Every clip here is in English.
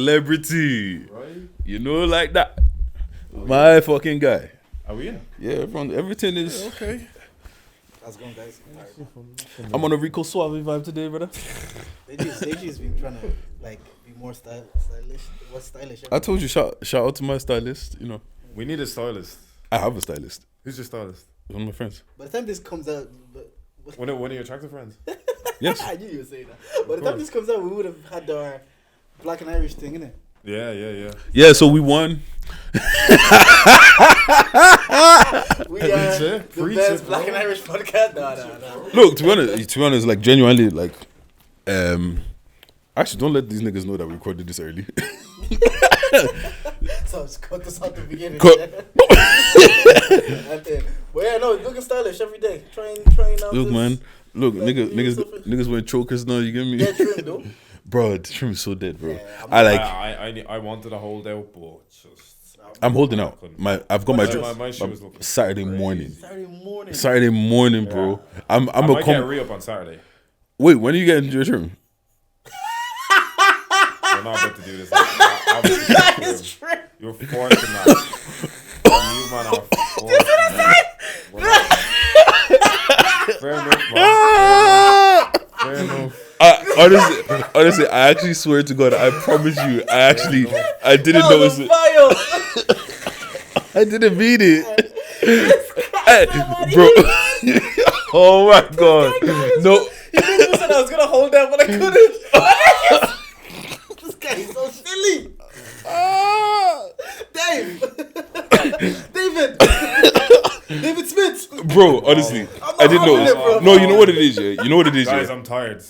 celebrity. Right? You know, like that. My fucking guy. Are we in? Yeah, everything is. Yeah, okay. How's it going, guys? I'm on a Rico Suave vibe today, brother. Deji's been trying to like be more stylish. What's stylish? I told you, shout out to my stylist. You know, We need a stylist. I have a stylist. Who's your stylist? One of my friends. By the time this comes out, One of your attractive friends? Yes. I knew you were saying that. By the time this comes out, we would have had our Black and Irish thing, innit? Yeah. Yeah, so we won. We are the Preach best it, Black bro. and Irish podcast. No. Look, to be honest, like genuinely, like, actually, don't let these niggas know that we recorded this early. So just cut this out the beginning. Cut. And then, but yeah, no, looking stylish every day. Trying out. Look, this, man. Look, like, niggas wearing chokers now. You get me? Yeah, trim though. Bro, the trim is so dead, bro. Yeah, I wanted to hold out, but just I'm holding out. I've got my shoe was looking Saturday crazy. morning. Saturday morning, bro. I'm I a might get a re-up on Saturday. Wait, when are you getting your trim? We're not about to do this. That is true. You're forced to not. You man are forced to not. Fair enough, man. Fair enough. Honestly, I actually swear to God, I promise you, I didn't notice it. I didn't mean it. Hey, bro. Oh my God. No. You said I was gonna hold that, but I couldn't. This guy is so silly. David Smith. Bro, honestly, I didn't notice. bro. No, you know what it is, yeah? You know what it is, Guys, yeah? I'm tired.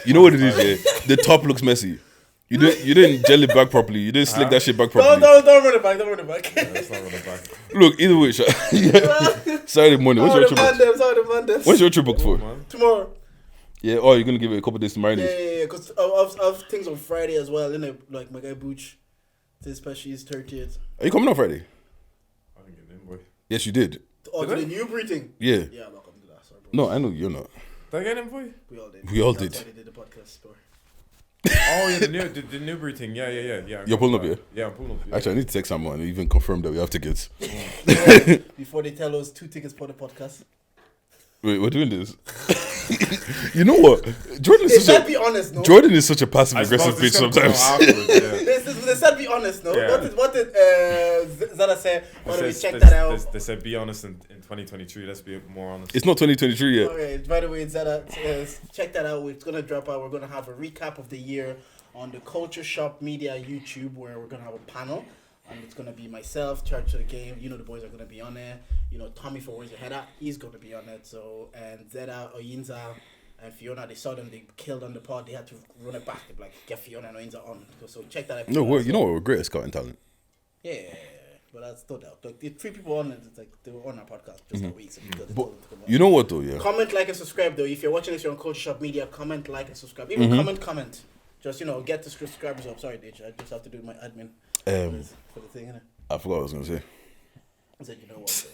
You know what it is, yeah? The top looks messy. You didn't gel it back properly. You didn't slick that shit back properly. Don't run it back. Don't run it back. That's not gonna back. Look, either way, yeah. Saturday morning. What's your trip booked? What's your trip booked for? Man. Tomorrow. Yeah, oh, you're gonna give it a couple days to marinate. Yeah, because I have things on Friday as well, innit? Like my guy Booch, especially his 30th. Are you coming on Friday? I didn't get in, boy. Yes, you did. Oh, Did to I? the new breeding. Yeah. Yeah, I'm not coming to that. Sorry, bro. No, I know you're not. Did I get in, boy? We all did. We all That's did. why they did the podcast store. Oh yeah, the Newbury thing. Yeah. You're pulling up, yeah? Yeah, I'm pulling up. Yeah. Actually, I need to text someone and even confirm that we have tickets. Before they tell us 2 tickets for the podcast. Wait, we're doing this. You know what? Jordan They is said be honest, no? Jordan is such a passive I aggressive suppose bitch it's gonna sometimes. come out afterwards, yeah. They said be honest, no? Yeah. What did Zara say? Why don't we They check said- that out? They said be honest in 2023. Let's be more honest. It's not 2023 yet. Okay, by the way, Zara, check that out. It's gonna drop out. We're gonna have a recap of the year on the Culture Shop Media YouTube, where we're gonna have a panel, and it's gonna be myself, Church of the Game. You know the boys are gonna be on there. You know Tommy for Where's Your Head At, he's gonna be on it. So and Zeta, Oyinza, and Fiona, they saw them. They killed on the pod. They had to run it back. They're like, get Fiona and Oyinza on. So check that out. No, you know what? We're great at scouting talent. Yeah. But that's still doubt. Like the 3 people on it, it's like they were on our podcast just that week. So they But told them to come on. you know what though, yeah. Comment, like, and subscribe though. If you're watching this, you're on Culture Shop Media. Comment, like, and subscribe. Even comment. Just get the subscribers up. Sorry, Deji. I just have to do my admin for the thing, innit? I forgot what I was gonna say. I said, you know what?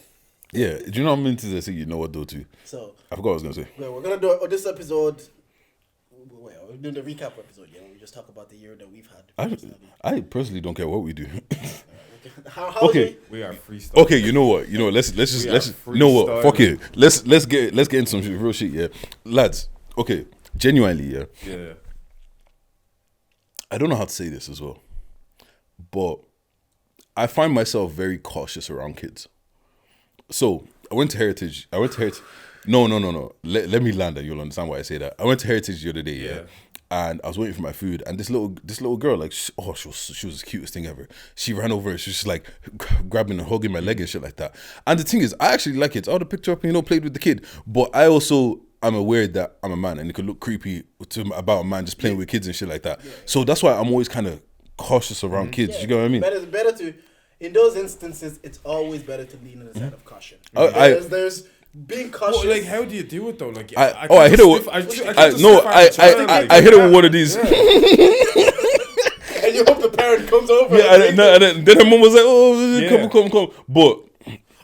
Yeah, do you know what I meant to say? You know what though too. So I forgot what I was gonna say. we're gonna do this episode. We're doing the recap episode. Yeah, we just talk about the year that we've had. I personally don't care what we do. How Okay. We are freestyle. Okay, you know what? Let's you know what? Fuck it. Let's get into some real shit, yeah. Lads, okay, genuinely, yeah. Yeah. I don't know how to say this as well, but I find myself very cautious around kids. So I went to Heritage. No. Let me land and you'll understand why I say that. I went to Heritage the other day, yeah. And I was waiting for my food, and this little girl, like, she was the cutest thing ever. She ran over and she was just like grabbing and hugging my leg and shit like that. And the thing is, I actually like it. I would have picked her up and played with the kid. But I also am aware that I'm a man, and it could look creepy about a man just playing with kids and shit like that. Yeah. So that's why I'm always kind of cautious around kids. Yeah. You get what I mean? Better to, in those instances, it's always better to lean on the side of caution. There's being cautious. Well, like, how do you do it though? Like, I hit it with. I hit it with one of these. And you hope the parent comes over. Yeah, and then her mom was like, "Oh, come." But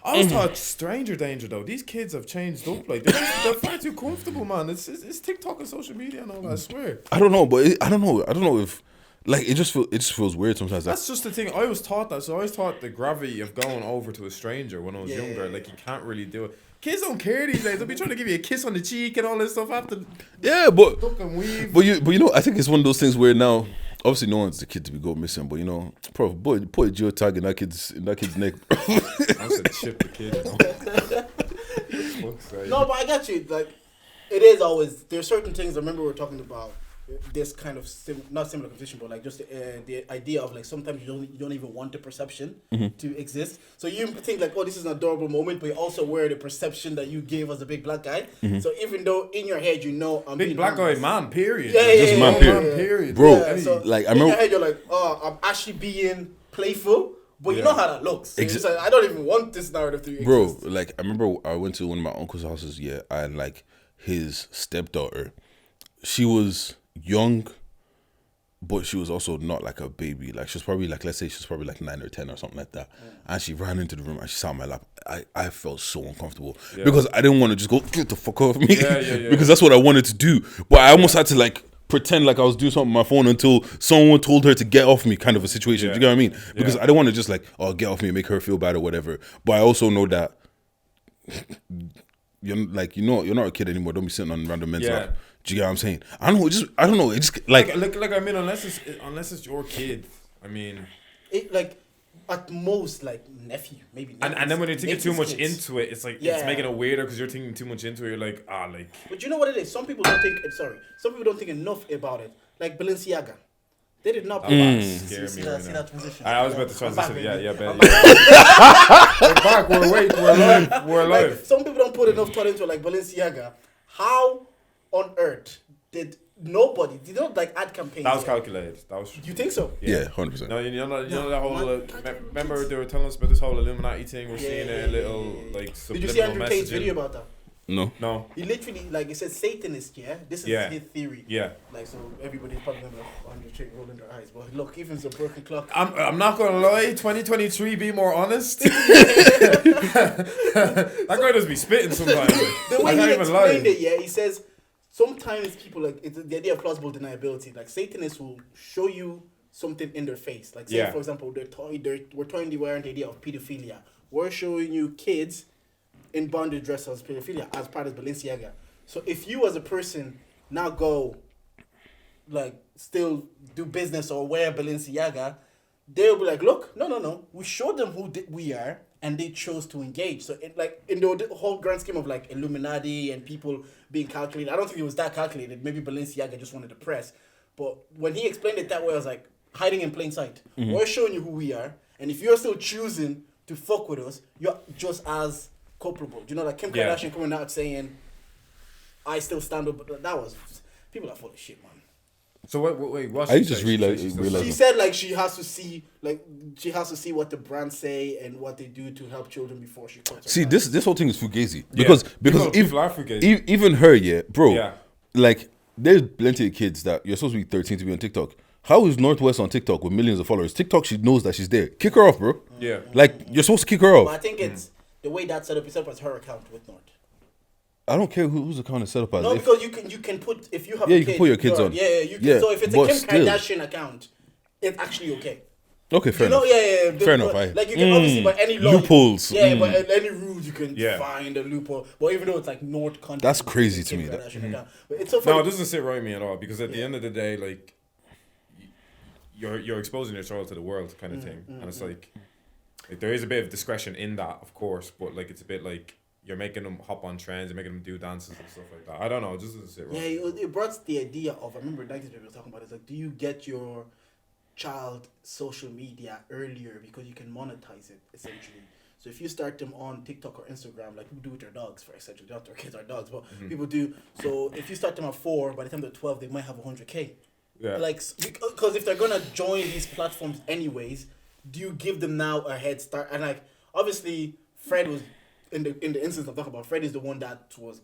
I was taught stranger danger though. These kids have changed up. Like they're far too comfortable, man. It's TikTok and social media and all that. I swear. I don't know, but I don't know if Like it just feels weird sometimes. That's just the thing. I always thought that. So I always thought the gravity of going over to a stranger when I was younger, like you can't really do it. Kids don't care these days. They'll be trying to give you a kiss on the cheek and all this stuff after. Yeah, but duck and weave. But you know, I think it's one of those things where now, obviously, no one's the kid to be go missing. But you know, bro, boy, put a geotag in that kid's neck. I said chip the kid. No, but I got you. Like, it is always there's certain things. I remember we were talking about this kind of not similar conversation, but like just the idea of like sometimes you don't even want the perception to exist. So you think like, oh, this is an adorable moment, but you're also aware of the perception that you gave as a big black guy. So even though in your head you know I'm big black guy man, period. Just man, period. Bro. Yeah, so like I in remember, your head you're like, oh, I'm actually being playful. But you know how that looks. So it's like, I don't even want this narrative to exist. Bro, like I remember I went to one of my uncle's houses, and like his stepdaughter, she was young, but she was also not like a baby. Like she was probably like, let's say she was probably like 9 or 10 or something like that. And she ran into the room and she sat on my lap. I felt so uncomfortable because I didn't want to just go, get the fuck off me. Because that's what I wanted to do. But I almost had to like pretend like I was doing something on my phone until someone told her to get off me, kind of a situation. Do you get what I mean? Because I don't want to just like, oh, get off me and make her feel bad or whatever. But I also know that you're like, you're not a kid anymore. Don't be sitting on random men's lap. Do you get what I'm saying? I don't know. It's just like I mean, unless it's your kid. I mean, it like at most like nephew, maybe. And then when you think too much into it, it's like it's making it weirder because you're thinking too much into it. You're like, like. But you know what it is? Some people don't think. Some people don't think enough about it. Like Balecianaga, they did not. See that transition. I was about to transition. We're back. We're alive. Like, some people don't put enough thought into it. Like Balecianaga, how on earth did nobody? Did not like ad campaigns? That was calculated. You think so? Yeah, 100%. No, you know that whole. Remember they were telling us about this whole Illuminati thing. We're seeing a little like. Did you see Andrew Tate's video about that? No. He literally like it said Satanist. This is his theory. Yeah. Like so, everybody's probably gonna Andrew Tate rolling their eyes. But look, even it's a broken clock. I'm not gonna lie. 2023, be more honest. That guy does be spitting sometimes. The way he explained it, he says. Sometimes people like it's the idea of plausible deniability. Like Satanists will show you something in their face. Like say for example, we're toying the idea of pedophilia. We're showing you kids in bondage dress as pedophilia as part of Balecianaga. So if you as a person now go like still do business or wear Balecianaga, they'll be like, look, no. We showed them who we are. And they chose to engage. So, like in the whole grand scheme of like Illuminati and people being calculated, I don't think it was that calculated. Maybe Balecianaga just wanted to press. But when he explained it that way, I was like, hiding in plain sight. We're showing you who we are, and if you're still choosing to fuck with us, you're just as culpable. Do you know, like Kim Kardashian coming out saying, "I still stand up," but that was people are full of shit, man. So wait, what? I just realized. She said like she has to see what the brands say and what they do to help children before she cuts. See, this whole thing is fugazi because people are fugazi. Even her, bro. Like there's plenty of kids that you're supposed to be 13 to be on TikTok. How is Northwest on TikTok with millions of followers? TikTok, she knows that she's there. Kick her off, bro. Yeah. Like you're supposed to kick her off. But I think it's the way that's set up. It's set up as her account with North. I don't care whose account is set up as. No, because you can put if you have you can put your kids on. You can. So if it's a Kim Kardashian account, it's actually okay. Okay, fair enough. Fair enough. Like you can obviously by any law loopholes. But any rules you can find a loophole. But even though it's like North content, that's crazy to me. But it's so funny. No, it doesn't sit right with me at all because at the end of the day, like you're exposing your child to the world, kind of thing, and it's like there is a bit of discretion in that, of course, but like it's a bit like. You're making them hop on trends, you're making them do dances and stuff like that. I don't know, it just doesn't sit right. Yeah, it brought the idea of, I remember 90s people were talking about it, it's like, do you get your child social media earlier because you can monetize it, essentially. So if you start them on TikTok or Instagram, like people do with their dogs, for essentially, not their kids are dogs, but people do. So if you start them at 4, by the time they're 12, they might have 100K. Yeah. Like, because if they're going to join these platforms anyways, do you give them now a head start? And like, obviously, Fred was... In the instance I'm talking about, Fred is the one that was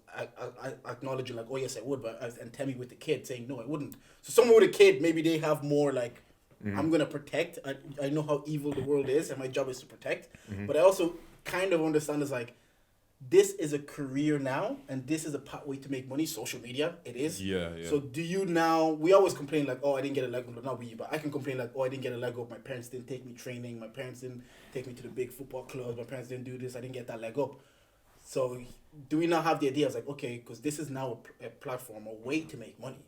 acknowledging like, oh yes I would, but and Tammy with the kid saying no I wouldn't. So someone with a kid, maybe they have more like, I'm gonna protect. I know how evil the world is, and my job is to protect. But I also kind of understand it's like, this is a career now, and this is a pathway to make money. Social media, it is. Yeah. So do you now? We always complain like, oh, I didn't get a leg up. Not we, but I can complain like, oh, I didn't get a leg up. My parents didn't take me training. My parents didn't take me to the big football clubs. My parents didn't do this. I didn't get that leg up. So do we now have the idea of like, okay, because this is now a platform, a way to make money.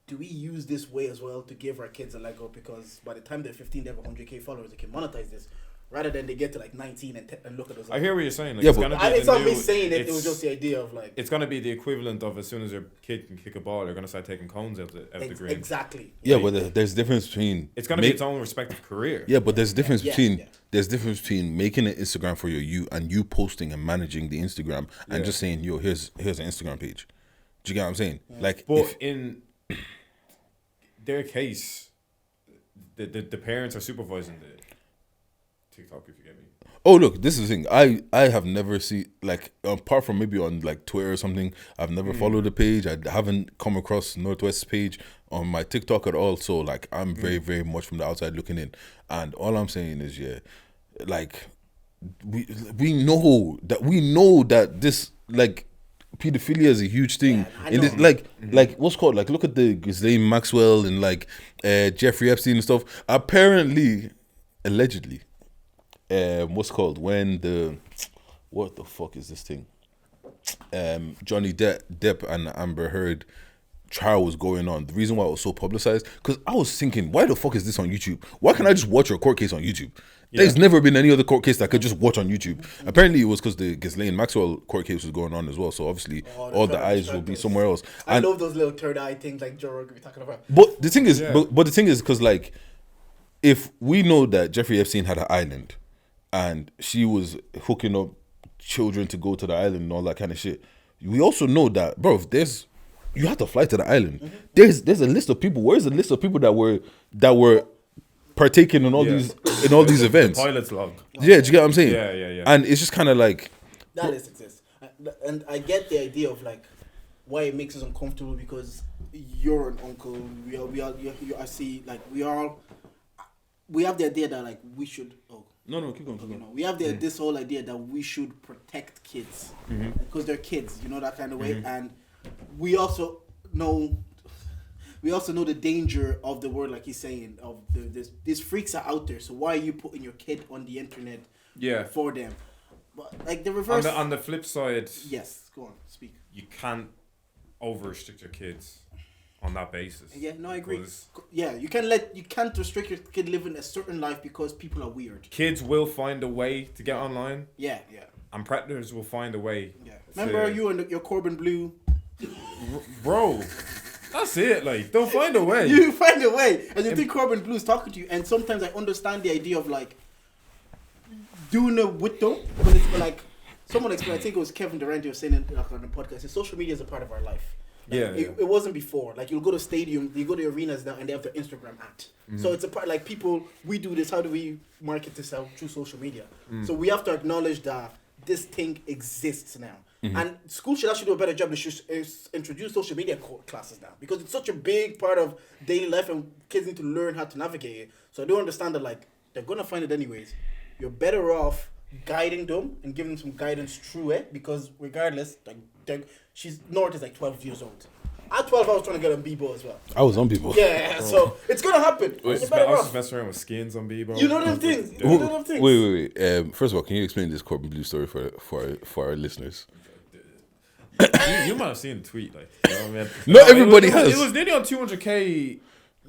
Do we use this way as well to give our kids a leg up? Because by the time they're 15, they have 100K followers. They can monetize this. Rather than they get to like 19 and look at us. I hear what you're saying. Like, Yeah, it's but- gonna be It's the not me new- saying it. It was it's- just the idea of like. It's gonna be the equivalent of as soon as your kid can kick a ball, they're gonna start taking cones out the green. Exactly. Yeah, but there's difference between. It's gonna be its own respective career. Yeah, but there's difference Yeah, between yeah. there's difference between making an Instagram for you and you posting and managing the Instagram and Yeah. just saying, yo, here's an Instagram page. Do you get what I'm saying? Like, But if, in their case, the parents are supervising the TikTok, if you get me. oh look, this is the thing. I have never seen, like, apart from maybe on like Twitter or something, I've never followed the page. I haven't come across Northwest's page on my TikTok at all. So like, I'm very very much from the outside looking in, and all I'm saying is, yeah, like we know that this like pedophilia is a huge thing. Yeah, I in this, know. like what's called, like, look at the Ghislaine Maxwell and like Jeffrey Epstein and stuff. Apparently, allegedly, what's called when the what the fuck is this thing? Johnny Depp and Amber Heard trial was going on. The reason why it was so publicized, because I was thinking, why the fuck is this on YouTube? Why can't I just watch your court case on YouTube? There's never been any other court case that I could just watch on YouTube. Apparently, it was because the Ghislaine Maxwell court case was going on as well. So obviously, all the eyes will be somewhere else. I And love those little third eye things like Joe Rogan be talking about. but the thing is, Yeah. but the thing is, because like, if we know that Jeffrey Epstein had an island, and she was hooking up children to go to the island and all that kind of shit, we also know that, bro, you have to fly to the island. There's a list of people. Where's the list of people that were partaking in all these events? Pilot's log. Yeah, do you get what I'm saying? Yeah. And it's just kind of like, That list exists, and I get the idea of like why it makes us uncomfortable, because you're an uncle. I see, like, we have the idea that like we should. Oh, no, keep going. you know, we have this whole idea that we should protect kids because they're kids, you know, that kind of way, and we also know the danger of the word, like he's saying, of these freaks are out there. So why are you putting your kid on the internet? Yeah. For them, but like the reverse. On the flip side, Yes, go on, speak. you can't over restrict your kids on that basis. Yeah, no, I agree. 'Cause Yeah, you can't restrict your kid living a certain life because people are weird. kids will find a way to get online, Yeah, and predators will find a way. yeah. Remember you and your Corbin Blue? Bro, that's it. Like, they'll find a way. You find a way, and you think Corbin Blue is talking to you. And sometimes I understand the idea of like doing it with them, but it's like someone explained. I think it was Kevin Durant who was saying it, like, on the podcast. Social media is a part of our life. Like, Yeah, it wasn't before. Like, you'll go to stadium, you go to arenas now, and they have their Instagram at. So it's a part, like, people, we do this. How do we market this out through social media? So we have to acknowledge that this thing exists now. And school should actually do a better job. They should introduce social media classes now, because it's such a big part of daily life, and kids need to learn how to navigate it. So I do understand that, like, they're gonna find it anyways. You're better off guiding them and giving them some guidance through it, because regardless, like, North is like 12 years old. At 12, I was trying to get on Bebo as well. I was on people. Yeah, so it's gonna happen. I was You're better just off. messing around with skins on Bebo. You know them things. You Wait, know them things. wait. First of all, can you explain this Corbin Blue story for our listeners? You might have seen the tweet, like, you know what I mean? Not everybody it was, has. It was nearly on 200K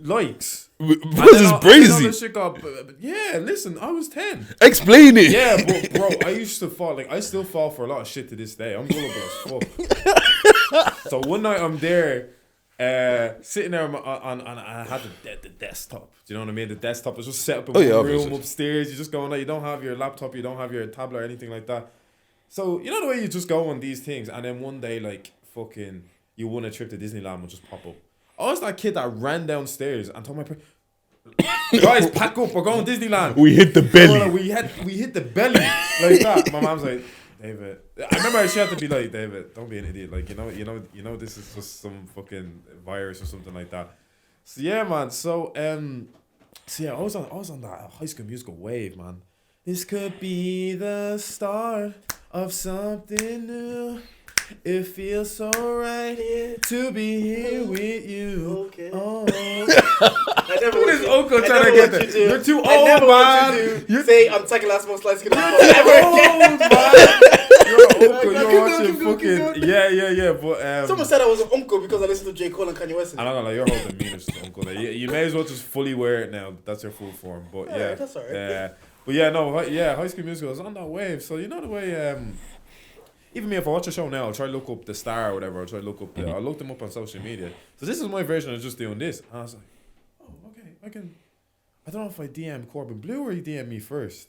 likes. Because And then all it's this brazy. shit got, yeah, listen, I was 10. Explain it. Yeah, but bro, I used to fall, like, I still fall for a lot of shit to this day. I'm gullible as fuck. So one night I'm there, sitting there on I had the desktop. Do you know what I mean? The desktop was just set up in one room obviously. upstairs. You just go on there, you don't have your laptop, you don't have your tablet or anything like that. So, you know the way you just go on these things, and then one day, like, fucking, you won a trip to Disneyland will just pop up. I was that kid that ran downstairs and told my parents, guys, pack up, we're going to Disneyland. We hit the belly. Oh, we hit the belly like that. My mom's like, David. I remember she had to be like, David, don't be an idiot. Like, you know, this is just some fucking virus or something like that. So yeah, man. So yeah, I was on that High School Musical wave, man. This could be the start of something new. It feels so right to be here with you. Okay. Oh. I never Look want at this you- uncle I trying to never get want there. you to- You're too I old, never want man. you to You're say I'm taking last most light skin. too old, man. You're uncle. You're watching fucking. Yeah. But Someone said I was an uncle because I listened to J. Cole and Kanye West. I'm not gonna lie, you're holding meanest uncle. You may as well just fully wear it now. That's your full form. But yeah, that's alright. But yeah, no, High School Musical is on that wave. So you know the way. Even me, if I watch a show now, I'll try to look up the star or whatever. I'll try to look up. I'll look them up on social media. So this is my version of just doing this. And I was like, oh, okay, I can. I don't know if I DM Corbin Blue or he DM me first.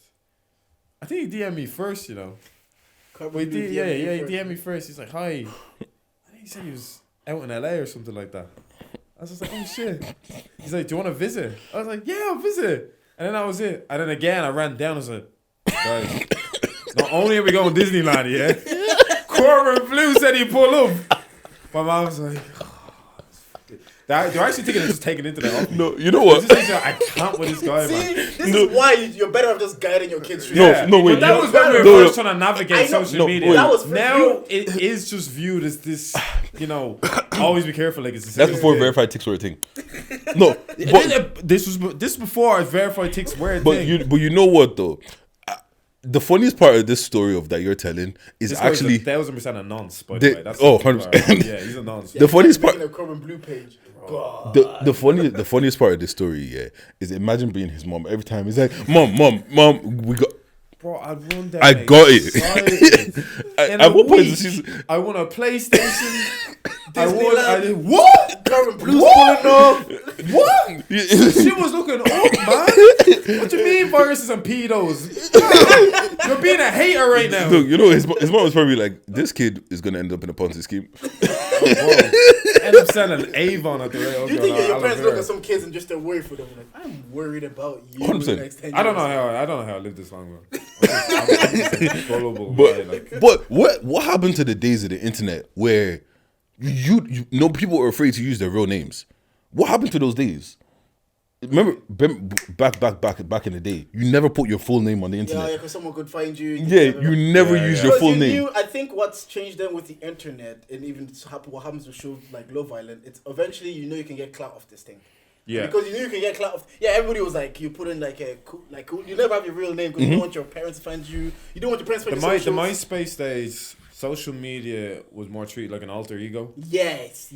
I think he DM me first. You know. Corbin Blue He first. DM me first. He's like, hi. I think he said he was out in LA or something like that. I was just like, oh shit. He's like, do you want to visit? I was like, yeah, I'll visit. And then that was it. And then again, I ran down. I was like, guys, not only are we going Disneyland, yeah, Corbin Blue said he pull up. My mom was like, do I actually think it's just taken into the office? No, you know what? I can't with this guy, See, man. this is why you're better off just guiding your kids through. No, wait. But that was when we were first trying to navigate I know. social No, media. wait. That was for Now you. it is just viewed as this, always be careful. Like it's a That's before thing. verified ticks were a thing. No, but This was before verified ticks were a thing. you know what though? The funniest part of this story of that you're telling is This guy's actually 1,000% a nonce, by the the- way. That's oh, the funny 100%. part. Yeah, he's a nonce. the funniest part. Making a Corbin Blue page. God. The funniest part of this story, yeah, is imagine being his mom. Every time he's like, "Mom, we got." Bro, I'd run down. I got it. In At a what point week, is she's I won a PlayStation. Disneyland. What? Corbin Blue's pulling off. What? She was looking up, man. What do you mean viruses and pedos? You're being a hater right now. Look, you know his mom was probably like, "This kid is gonna end up in a Ponzi scheme." End up selling Avon at the rate. You think your parents look at some kids and just they're worried for them? Like, I'm worried about you. 100%. The next 10 years. I don't know how I lived this long, man. I'm just gullible guy, like. But what happened to the days of the internet where you know people were afraid to use their real names? What happened to those days? Remember back in the day, you never put your full name on the internet. Yeah, because someone could find you. Yeah, you never use your full name. I think what's changed then with the internet and even what happens with shows like Love Island, it's eventually you can get clout off this thing. Yeah. Because you can get clout off. Yeah, everybody was like, you put in like a cool. You never have your real name because you don't want your parents to find you. You don't want your parents to find The you. MySpace days, social media was more treated like an alter ego. Yes.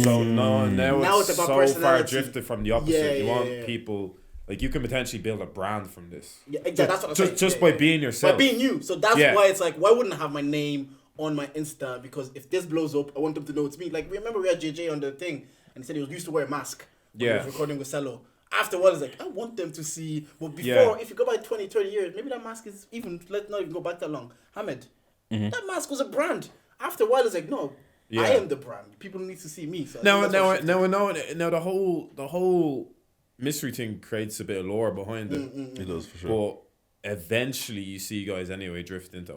So now it's it's about so far personality. drifted from the opposite. You want Yeah. people like you can potentially build a brand from this. Yeah, exactly. That's what I'm saying. Just Yeah, by being yourself. By being you. So that's why it's like, why wouldn't I have my name on my Insta? Because if this blows up, I want them to know it's me. Like, remember we had JJ on the thing and he said he was used to wear a mask when he was recording with Cello. After a while, it's like, I want them to see. But before, if you go by 20, 30 years, maybe that mask is even, let's not even go back that long. Ahmed, that mask was a brand. After a while, it's like, no, I am the brand. People need to see me. So Now the whole mystery thing creates a bit of lore behind it. It does for sure. But eventually, you see guys anyway drift into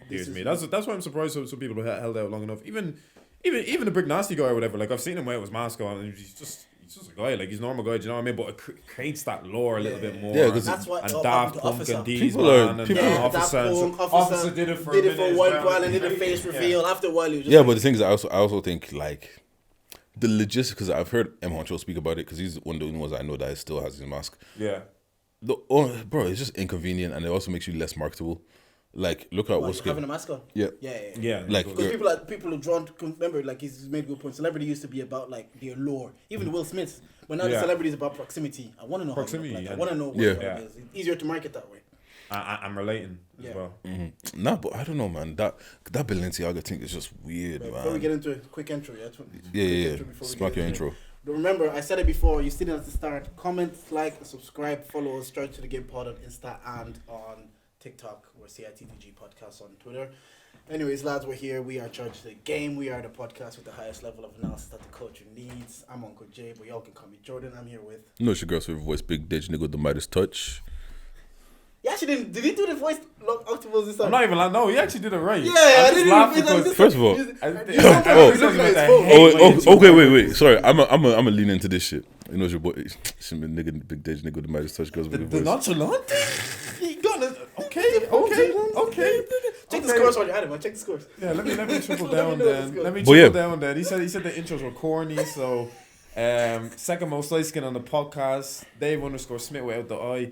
here's me. That's why I'm surprised some people held out long enough. Even the Brick Nasty guy or whatever. Like I've seen him wear his mask on, and he's just a guy. Like he's a normal guy. Do you know what I mean? But it creates that lore a little bit more. Yeah, because that's what and Daft Punk and D's People are- man and people- Officer did it for one while and did a face reveal. After a while, you just Yeah, but the thing is, I also think like the logistics, because I've heard M. Honcho speak about it because he's one of the only ones I know that still has his mask. Yeah. Bro, it's just inconvenient and it also makes you less marketable. Like, look at what's having a mask on. Yeah. Yeah. Like, Because people are drawn to remember, like he's made good points. Celebrity used to be about like the allure. Even Will Smith. But now the celebrity is about proximity. I want to know Proximity, how you look like. I yeah. want to know what it is. It's easier to market that way. I'm relating as well. Nah, but I don't know, man. That Balenciaga thing is just weird, man. Before we get into a quick intro, Yeah. Smack your intro. But remember, I said it before. You still have to start. Comment, like, subscribe, follow us. Straight to the Game Pod on Insta and on TikTok. We're CITTG Podcast on Twitter. Anyways, lads, we're here. We are Charged to the Game. We are the podcast with the highest level of analysis that the culture needs. I'm Uncle Jay, but y'all can call me Jordan. I'm here with... No, it's your girl's favorite voice, Big Dej, nigga with the Midas touch. He actually didn't... Did he do the voice octaves this time? I'm not even like, no, he actually did it right. Yeah, I didn't laugh even... because First of all... Wait. Sorry, I'm a lean into this shit. You know, it's your boy, nigga, Big Dej, nigga with the Midas touch, girls with the voice. nonchalant? He got it. Okay. Check the scores on your Adam. Check the scores. Yeah, let me triple down then. Let me But yeah. triple down then. He said the intros were corny, so second most light skin on the podcast. Dave_Smith without the I.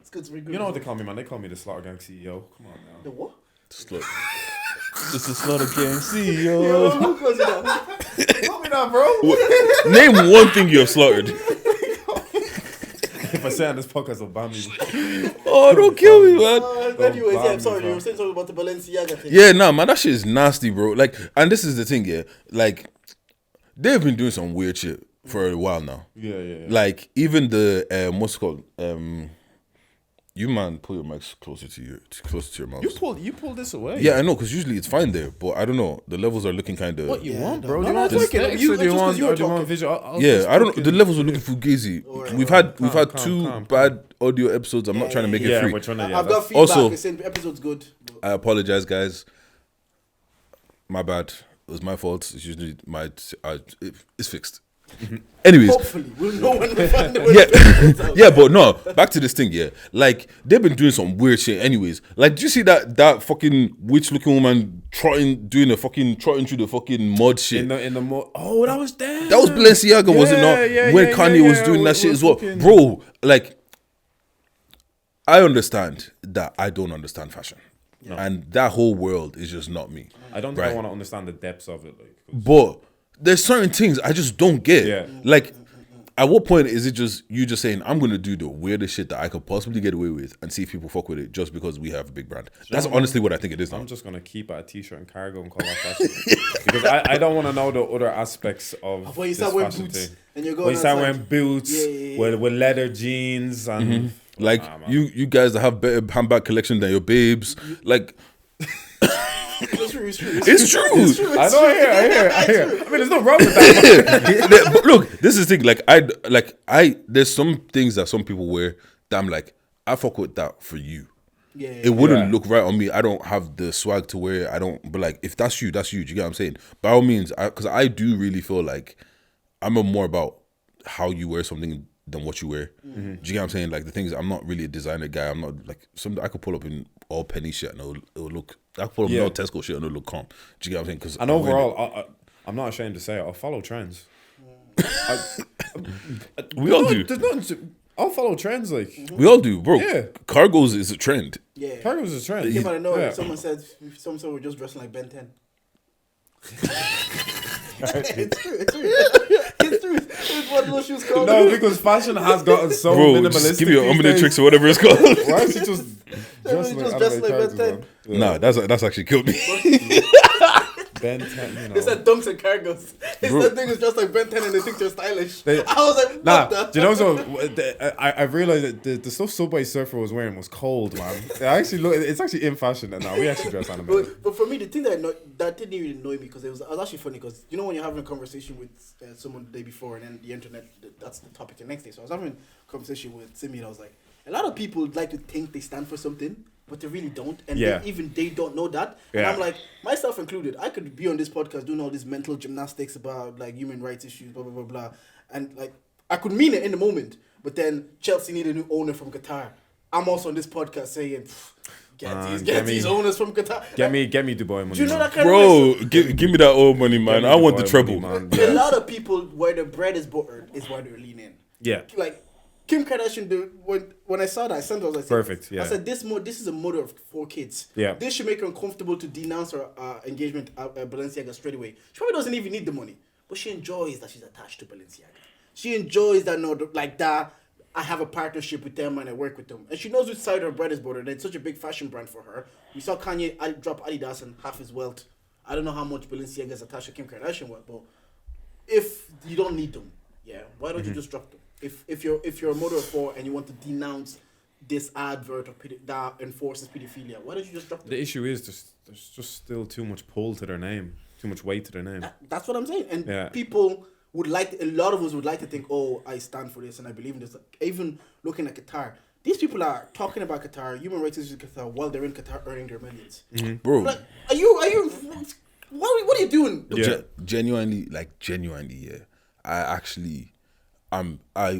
It's good. It's really good. You know what they call me, man? They call me the Slaughter Gang CEO. Come on now. The what? It's the Slaughter Gang CEO. Yo, who calls it that? Call me that, bro. Name one thing you have slaughtered. If I say on this podcast, they'll ban me. Oh, don't kill me, man. Anyways, yeah, I'm ban sorry. me, You were saying something about the Balecianaga thing. Yeah, nah, man, that shit is nasty, bro. Like, and this is the thing, yeah. Like, they've been doing some weird shit for a while now. Yeah. Like, even the what's it called? You man, pull your mics closer to your mouth. You pulled this away. Yeah, I know, because usually it's fine there, but I don't know. The levels are looking kind of. What you want, bro? No, Do you want it's okay. aesthetics You- or do you just 'cause want you were or do you want talking. visual? I'll Yeah, just I don't. fucking- The levels are looking fugazi. Alright, We've calm, had calm, two calm. bad audio episodes. I'm not trying to make it Yeah, free. we're trying to. I've got feedback. Also- It's saying episode's good. But I apologize, guys. My bad. It was my fault. It's usually it's fixed. Anyways, hopefully, we'll know when we find the yeah, yeah, but no. Back to this thing, yeah. Like they've been doing some weird shit. Anyways, like, do you see that fucking witch-looking woman trotting through the fucking mud shit? in the mud. Oh, that was there. That was Balenciaga, was it not? Yeah, When yeah, Kanye yeah, was yeah, doing that shit we're as well, fucking- bro. Like, I understand that I don't understand fashion, and that whole world is just not me. I don't think I Right. want to understand the depths of it. Like, But there's certain things I just don't get. Yeah. Like, at what point is it just you just saying I'm gonna do the weirdest shit that I could possibly get away with and see if people fuck with it just because we have a big brand? That's honestly what I think it is now. I'm just gonna keep at a t-shirt and cargo and call that fashion because I don't want to know the other aspects of when you this start wearing fashion boots thing. and you're going When you start outside. wearing boots Yeah. with leather jeans and Like Nah, man. you guys that have better handbag collection than your babes. Like It's true. it's true. I know, I hear. I mean, there's no wrong with that. But look, this is the thing. I there's some things that some people wear that I'm like, I fuck with that for you. Yeah. It wouldn't Yeah. look right on me. I don't have the swag to wear it. I don't. But like, if that's you, that's you. Do you get what I'm saying? By all means, because I do really feel like I'm more about how you wear something than what you wear. Do you get what I'm saying? Like the things, I'm not really a designer guy. I'm not like some. I could pull up in all penny shit and it'll look. I could pull up in Yeah. all Tesco shit and it'll look calm. Do you get what I'm saying? Because And overall, I'm not ashamed to say it. I'll follow trends. we all do. There's nothing to, I'll follow trends. Like We all do, bro. Yeah. Cargos is a trend. Yeah. cargo is a trend. Yeah, but I know Yeah. someone said we're just dressing like Ben 10. It's true. It's what those shoes called. No, because fashion has gotten so Bro, minimalistic. just give me your these days. Omnitrix or whatever it's called. Why is it just Just anime dressed like characters, Ben 10. man? Yeah. Nah, that's actually killed me. Ben 10, you know. They said dunks and cargos. They Bro. said things just like Ben 10 and they think they're stylish. They- I was like, what Nah, the? do you know so? I realized that the stuff Subway Surfer was wearing was cold, man. It's actually in fashion, and now we actually dress anime. But for me, the thing that didn't even annoy me because it was actually funny because you know when you're having a conversation with someone the day before and then the internet that's the topic the next day. So I was having a conversation with Simi and I was like, a lot of people like to think they stand for something, but they really don't, and Yeah. they don't know that. And Yeah. I'm like, myself included, I could be on this podcast doing all these mental gymnastics about like human rights issues, blah blah blah blah, and like I could mean it in the moment, but then Chelsea need a new owner from Qatar. I'm also on this podcast saying, get these owners from Qatar. Get me Dubai money. Do you know man. that kind of Bro, way? give me that old money, man. me I want the Dubai treble. money, man. A Yeah. lot of people where the bread is buttered is where they're leaning. Yeah. Like Kim Kardashian, when I saw that, I sent her, I was like, Perfect, yeah. I said, this is a mother of 4 kids. Yeah. This should make her uncomfortable to denounce her engagement at Balenciaga straight away. She probably doesn't even need the money, but she enjoys that she's attached to Balenciaga. She enjoys that, like that. I have a partnership with them and I work with them. And she knows which side her bread is buttered. And it's such a big fashion brand for her. We saw Kanye drop Adidas and half his wealth. I don't know how much Balenciaga is attached to Kim Kardashian wealth, but if you don't need them, yeah, why don't you just drop them? If you're a mother of 4 and you want to denounce this advert that enforces pedophilia, why don't you just drop them? The issue is there's just still too much pull to their name, too much weight to their name. That's what I'm saying. And Yeah. people would a lot of us would like to think, oh, I stand for this and I believe in this. Like, even looking at Qatar, these people are talking about Qatar, human rights issues in Qatar, while they're in Qatar earning their millions. Bro, Like, are you? What are you doing? Yeah. genuinely, yeah. I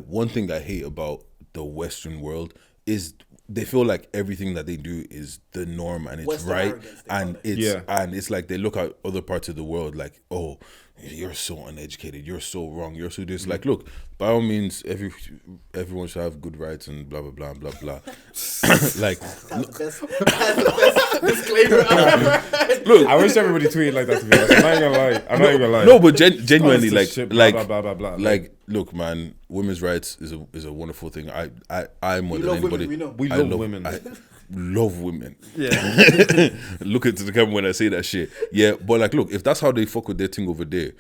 one thing I hate about the Western world is they feel like everything that they do is the norm and it's Western right, arrogance, they and call it. it's like they look at other parts of the world like, oh, you're so uneducated, you're so wrong, you're so this. Like, look, by all means, everyone should have good rights and blah blah blah blah blah. Like, That's the best disclaimer I've ever heard. look, I wish everybody tweeted like that, to be honest. I'm not even gonna lie. no, but genuinely, like, Shit, blah, like, blah, blah, blah, blah. like, look, man, women's rights is a wonderful thing. I more We than love women, anybody, we know. We I love women. I love women. Yeah. Look into the camera when I say that shit. Yeah, but like, look, if that's how they fuck with their thing over there,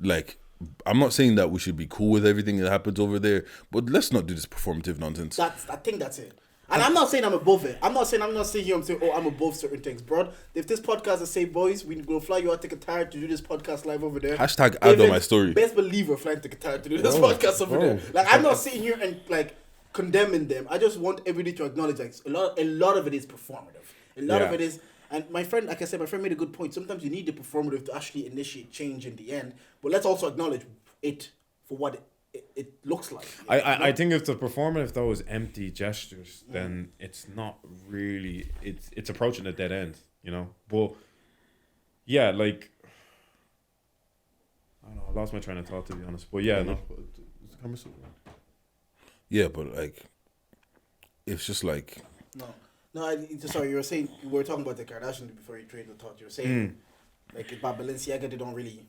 like, I'm not saying that we should be cool with everything that happens over there, but let's not do this performative nonsense. I think that's it. And I'm not saying I'm above it. I'm not sitting here and saying, oh, I'm above certain things, bro. If this podcast is say, boys, we will fly you out to Qatar to do this podcast live over there. Hashtag add on my story. Best believe we're flying to Qatar to do this podcast over there. Like, I'm not sitting here and like condemning them. I just want everybody to acknowledge like a lot of it is performative. A lot of it is. And my friend, like I said, my friend made a good point. Sometimes you need the performative to actually initiate change in the end. But let's also acknowledge it for what it looks like. I think if the performative though is empty gestures, then it's not really it's approaching a dead end, you know. But yeah, like I don't know, I lost my train of thought, to be honest. But yeah, no. Yeah, but like, it's just like, Sorry, you were saying we were talking about the Kardashians before you traded the thought. You were saying like about Balenciaga, they don't really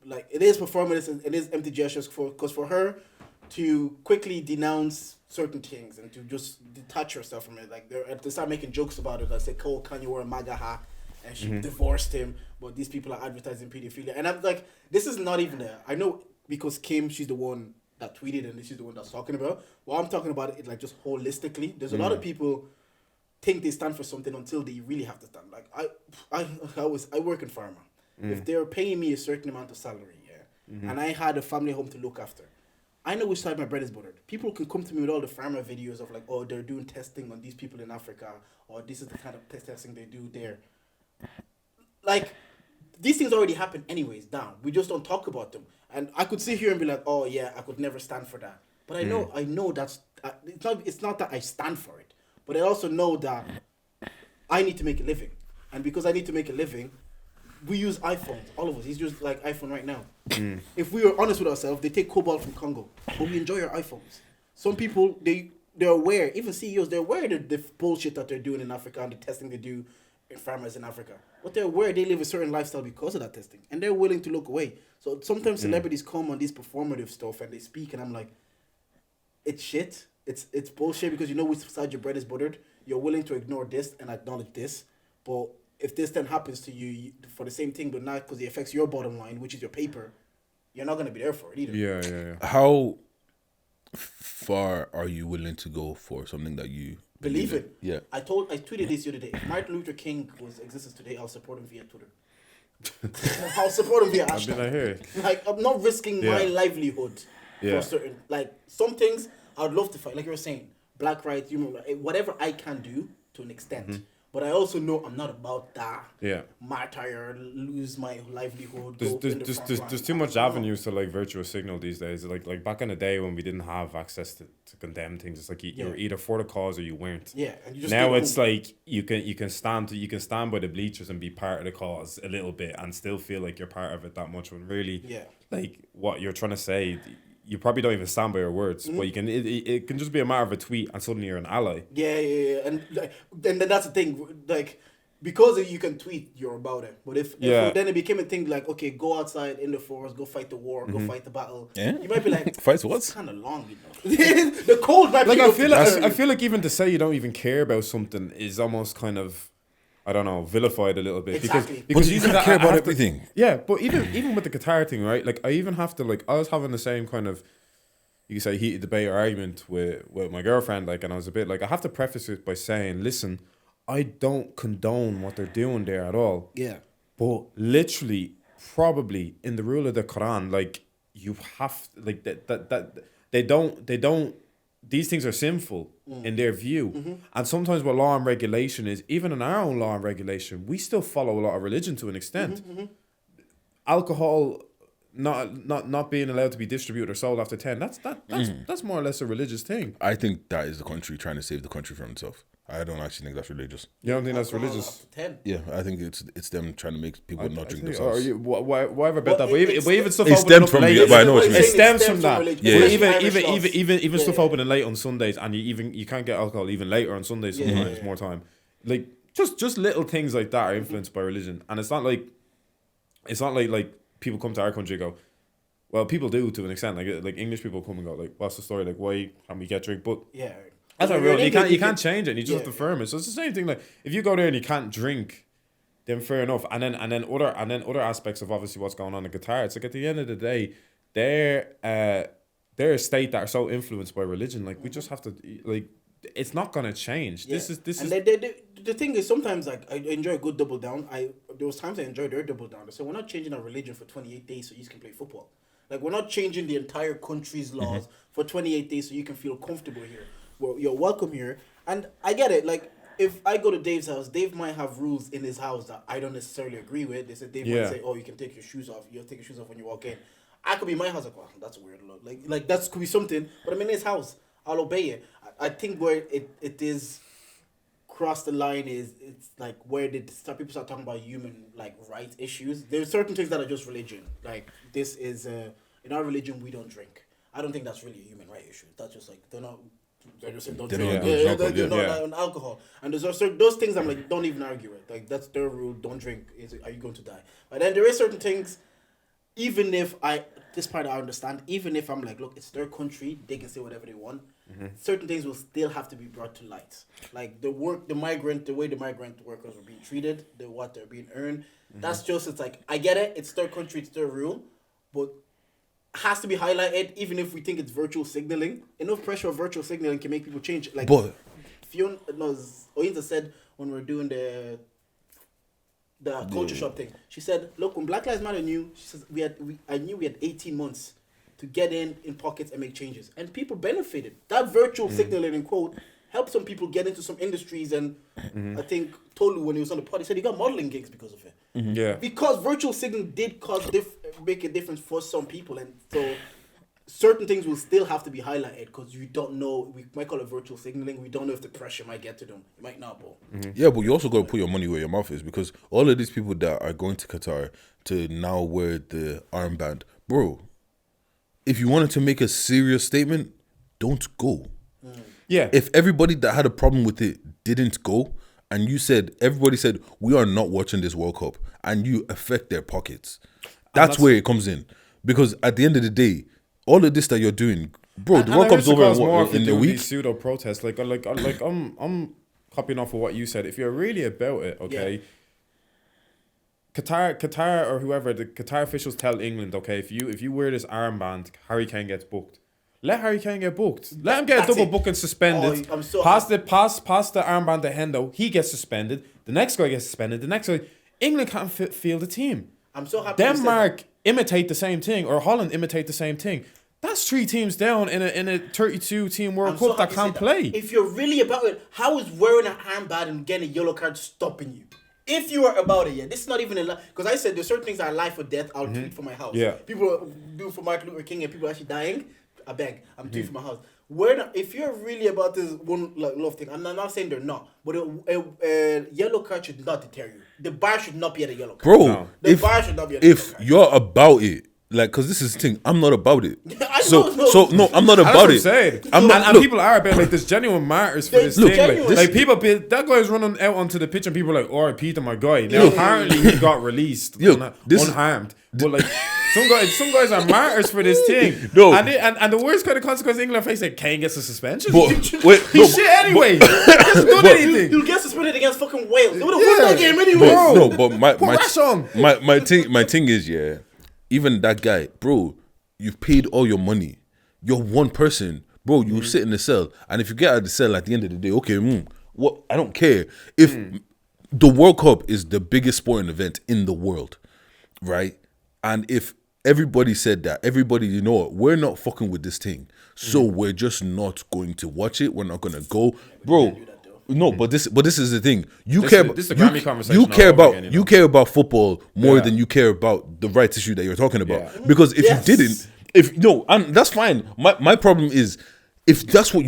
like it is performance and it is empty gestures because for her to quickly denounce certain things and to just detach herself from it, like they start making jokes about it. Like say, "Oh, Kanye wore a MAGA hat and she divorced him," but these people are advertising pedophilia, and I'm like, this is not even there. I know because Kim, she's the one that tweeted and she's the one that's talking about. Well, I'm talking about it like just holistically. There's a lot of people think they stand for something until they really have to stand. Like I work in pharma. If they're paying me a certain amount of salary, and I had a family home to look after, I know which side my bread is buttered. People can come to me with all the pharma videos of like, oh, they're doing testing on these people in Africa, or this is the kind of testing they do there. Like, these things already happen anyways, down. We just don't talk about them. And I could sit here and be like, oh yeah, I could never stand for that. But I know that's, it's not that I stand for it. But I also know that I need to make a living. And because I need to make a living, we use iPhones. All of us. He's just like iPhone right now. If we are honest with ourselves, they take cobalt from Congo. But we enjoy our iPhones. Some people, they're aware, even CEOs, they're aware of the bullshit that they're doing in Africa and the testing they do in farmers in Africa. But they're aware they live a certain lifestyle because of that testing. And they're willing to look away. So sometimes celebrities come on these performative stuff and they speak and I'm like, it's shit. It's bullshit because you know which side your bread is buttered. You're willing to ignore this and acknowledge this. But if this then happens to you for the same thing, but not because it affects your bottom line, which is your paper, you're not going to be there for it either. Yeah. how far are you willing to go for something that you Believe it. Yeah. I tweeted this the other day. If Martin Luther King was existence today, I'll support him via Twitter. I'll support him via hashtag. Like, I'm not risking my livelihood for certain. Like, some things I would love to fight. Like you were saying, black rights, human rights, whatever I can do to an extent. But I also know I'm not about that. Yeah. Martyr, lose my livelihood. There's too much avenues to like virtuous signal these days. Like back in the day when we didn't have access to condemn things, it's like you were either for the cause or you weren't. Yeah. And you just now it's like you can stand by the bleachers and be part of the cause a little bit and still feel like you're part of it that much when really like what you're trying to say, you probably don't even stand by your words, but you can. It can just be a matter of a tweet, and suddenly you're an ally. Yeah, and then that's the thing. Like, because you can tweet, you're about it. But if then it became a thing like, okay, go outside in the forest, go fight the war, go fight the battle. Yeah. You might be like, fight what? It's kind of long, you know. The cold might be. I feel like even to say you don't even care about something is almost kind of, I don't know, vilified a little bit. Exactly. Because you don't care about everything. But even with the Qatar thing, right? Like I even have to I was having the same kind of, you could say, heated debate or argument with my girlfriend, like, and I was a bit like, I have to preface it by saying, listen, I don't condone what they're doing there at all. Yeah. But literally, probably in the rule of the Quran, like you have like that they don't. These things are sinful in their view. And sometimes what law and regulation is, even in our own law and regulation, we still follow a lot of religion to an extent. Alcohol not being allowed to be distributed or sold after 10, that's more or less a religious thing. I think that is the country trying to save the country from itself. I don't actually think that's religious. You don't think that's Alcohol religious? up to 10. Yeah, I think it's them trying to make people not drink Or themselves. why ever bet Well, that? But even stuff it opening stems up from late, yeah, but I know what you it mean. stems from that. religion. Yeah, Especially Even Irish even laws. stuff opening late on Sundays, and you can't get alcohol even later on Sundays. Sometimes more time. Like just little things like that are influenced by religion, and it's not like people come to our country and go, well, people do to an extent. Like English people come and go, like, what's the story? Like, why can't we get drink? But Yeah. that's not When real. you're in You England, can't change it. You just have to yeah. firm it. So it's the same thing. Like if you go there and you can't drink, then fair enough. And then other aspects of obviously what's going on in Qatar. It's like at the end of the day, they're a state that are so influenced by religion. Like we just have to like. It's not gonna change. Yeah. This is. The thing is sometimes like I enjoy a good double down. There was times I enjoyed their double down. So we're not changing our religion for 28 days so you can play football. Like we're not changing the entire country's laws for 28 days so you can feel comfortable here. Well, you're welcome here, and I get it. Like if I go to Dave's house, Dave might have rules in his house that I don't necessarily agree with. They said Dave might say, "Oh, you can take your shoes off. You'll take your shoes off when you walk in." I could be in my house like, "Wow, that's a weird look." Like that could be something, but I'm in his house. I'll obey it. I think where it is cross the line is it's like where people start talking about human like rights issues. There's certain things that are just religion. Like this is in our religion we don't drink. I don't think that's really a human right issue. That's just like they're just saying don't They drink. don't They're drink, not like, on alcohol. And there's those things I'm like don't even argue it. Like that's their rule. Don't drink. Are you going to die? But then there is certain things. Even if this part I understand, even if I'm like, look, it's their country, they can say whatever they want. Certain things will still have to be brought to light, like the way the migrant workers are being treated, what they're being earned. That's just it's like I get it. It's their country, it's their rule, but has to be highlighted. Even if we think it's virtual signaling, enough pressure of virtual signaling can make people change. Like Oyinza said when we were doing the culture shop thing. She said, "Look, when Black Lives Matter knew, she says I knew we had 18 months to get in pockets and make changes, and people benefited. That virtual signaling in quote helped some people get into some industries, and I think Tolu when he was on the pod, he said he got modeling gigs because of it. Yeah, because virtual signaling did make a difference for some people, and so." Certain things will still have to be highlighted because you don't know. We might call it virtual signaling. We don't know if the pressure might get to them. It might not, bro. Yeah, but you also got to put your money where your mouth is because all of these people that are going to Qatar to now wear the armband, bro. If you wanted to make a serious statement, don't go. yeah. If everybody that had a problem with it didn't go, and everybody said we are not watching this World Cup, and you affect their pockets, that's where it comes in. Because at the end of the day, all of this that you're doing, bro, the World Cup's over in a week. Pseudo protests, like I'm copying off of what you said. If you're really about it, okay. Yeah. Qatar or whoever, the Qatar officials tell England, okay, if you wear this armband, Harry Kane gets booked. Let Harry Kane get booked. Let him get a double book and suspended. I'm so pass the armband to Hendo. He gets suspended. The next guy gets suspended. The next guy. England can't field the team. I'm so happy. Denmark imitate the same thing, or Holland imitate the same thing. That's 3 teams down in a 32 team World Cup that can't play. If you're really about it, how is wearing an armband and getting a yellow card stopping you? If you are about it, yeah, this is not even a lie. Because I said there's certain things that are life or death. I'll tweet for my house. Yeah. People do for Martin Luther King and people actually dying. I beg, I'm tweeting for my house. If you're really about this one love thing, I'm not saying they're not, but a yellow card should not deter you. The bar should not be at a yellow card. Bro, no. The bar should not be at a yellow card. If you're about it, like, because this is the thing, I'm not about it. No, I'm not about it. And people are about like there's genuine martyrs for this thing. Like people, that guy's running out onto the pitch and people are like, "Oh, Peter, my guy." Now apparently he got released unharmed. But like some guys are martyrs for this thing. No, and the worst kind of consequence England face, like Kane gets a suspension. He's shit anyway. He doesn't do anything. He'll get suspended against fucking Wales. They would have won that game anyway. But my thing is, yeah. Even that guy, bro, you've paid all your money. You're one person, bro. You sit in the cell, and if you get out of the cell at the end of the day, okay, what? I don't care. If the World Cup is the biggest sporting event in the world, right? And if everybody said that, everybody, you know what, we're not fucking with this thing, so we're just not going to watch it. We're not gonna go, bro. No, but this is the thing. You care about football more than you care about the rights issue that you're talking about. Because if you didn't, and that's fine. My problem is if that's what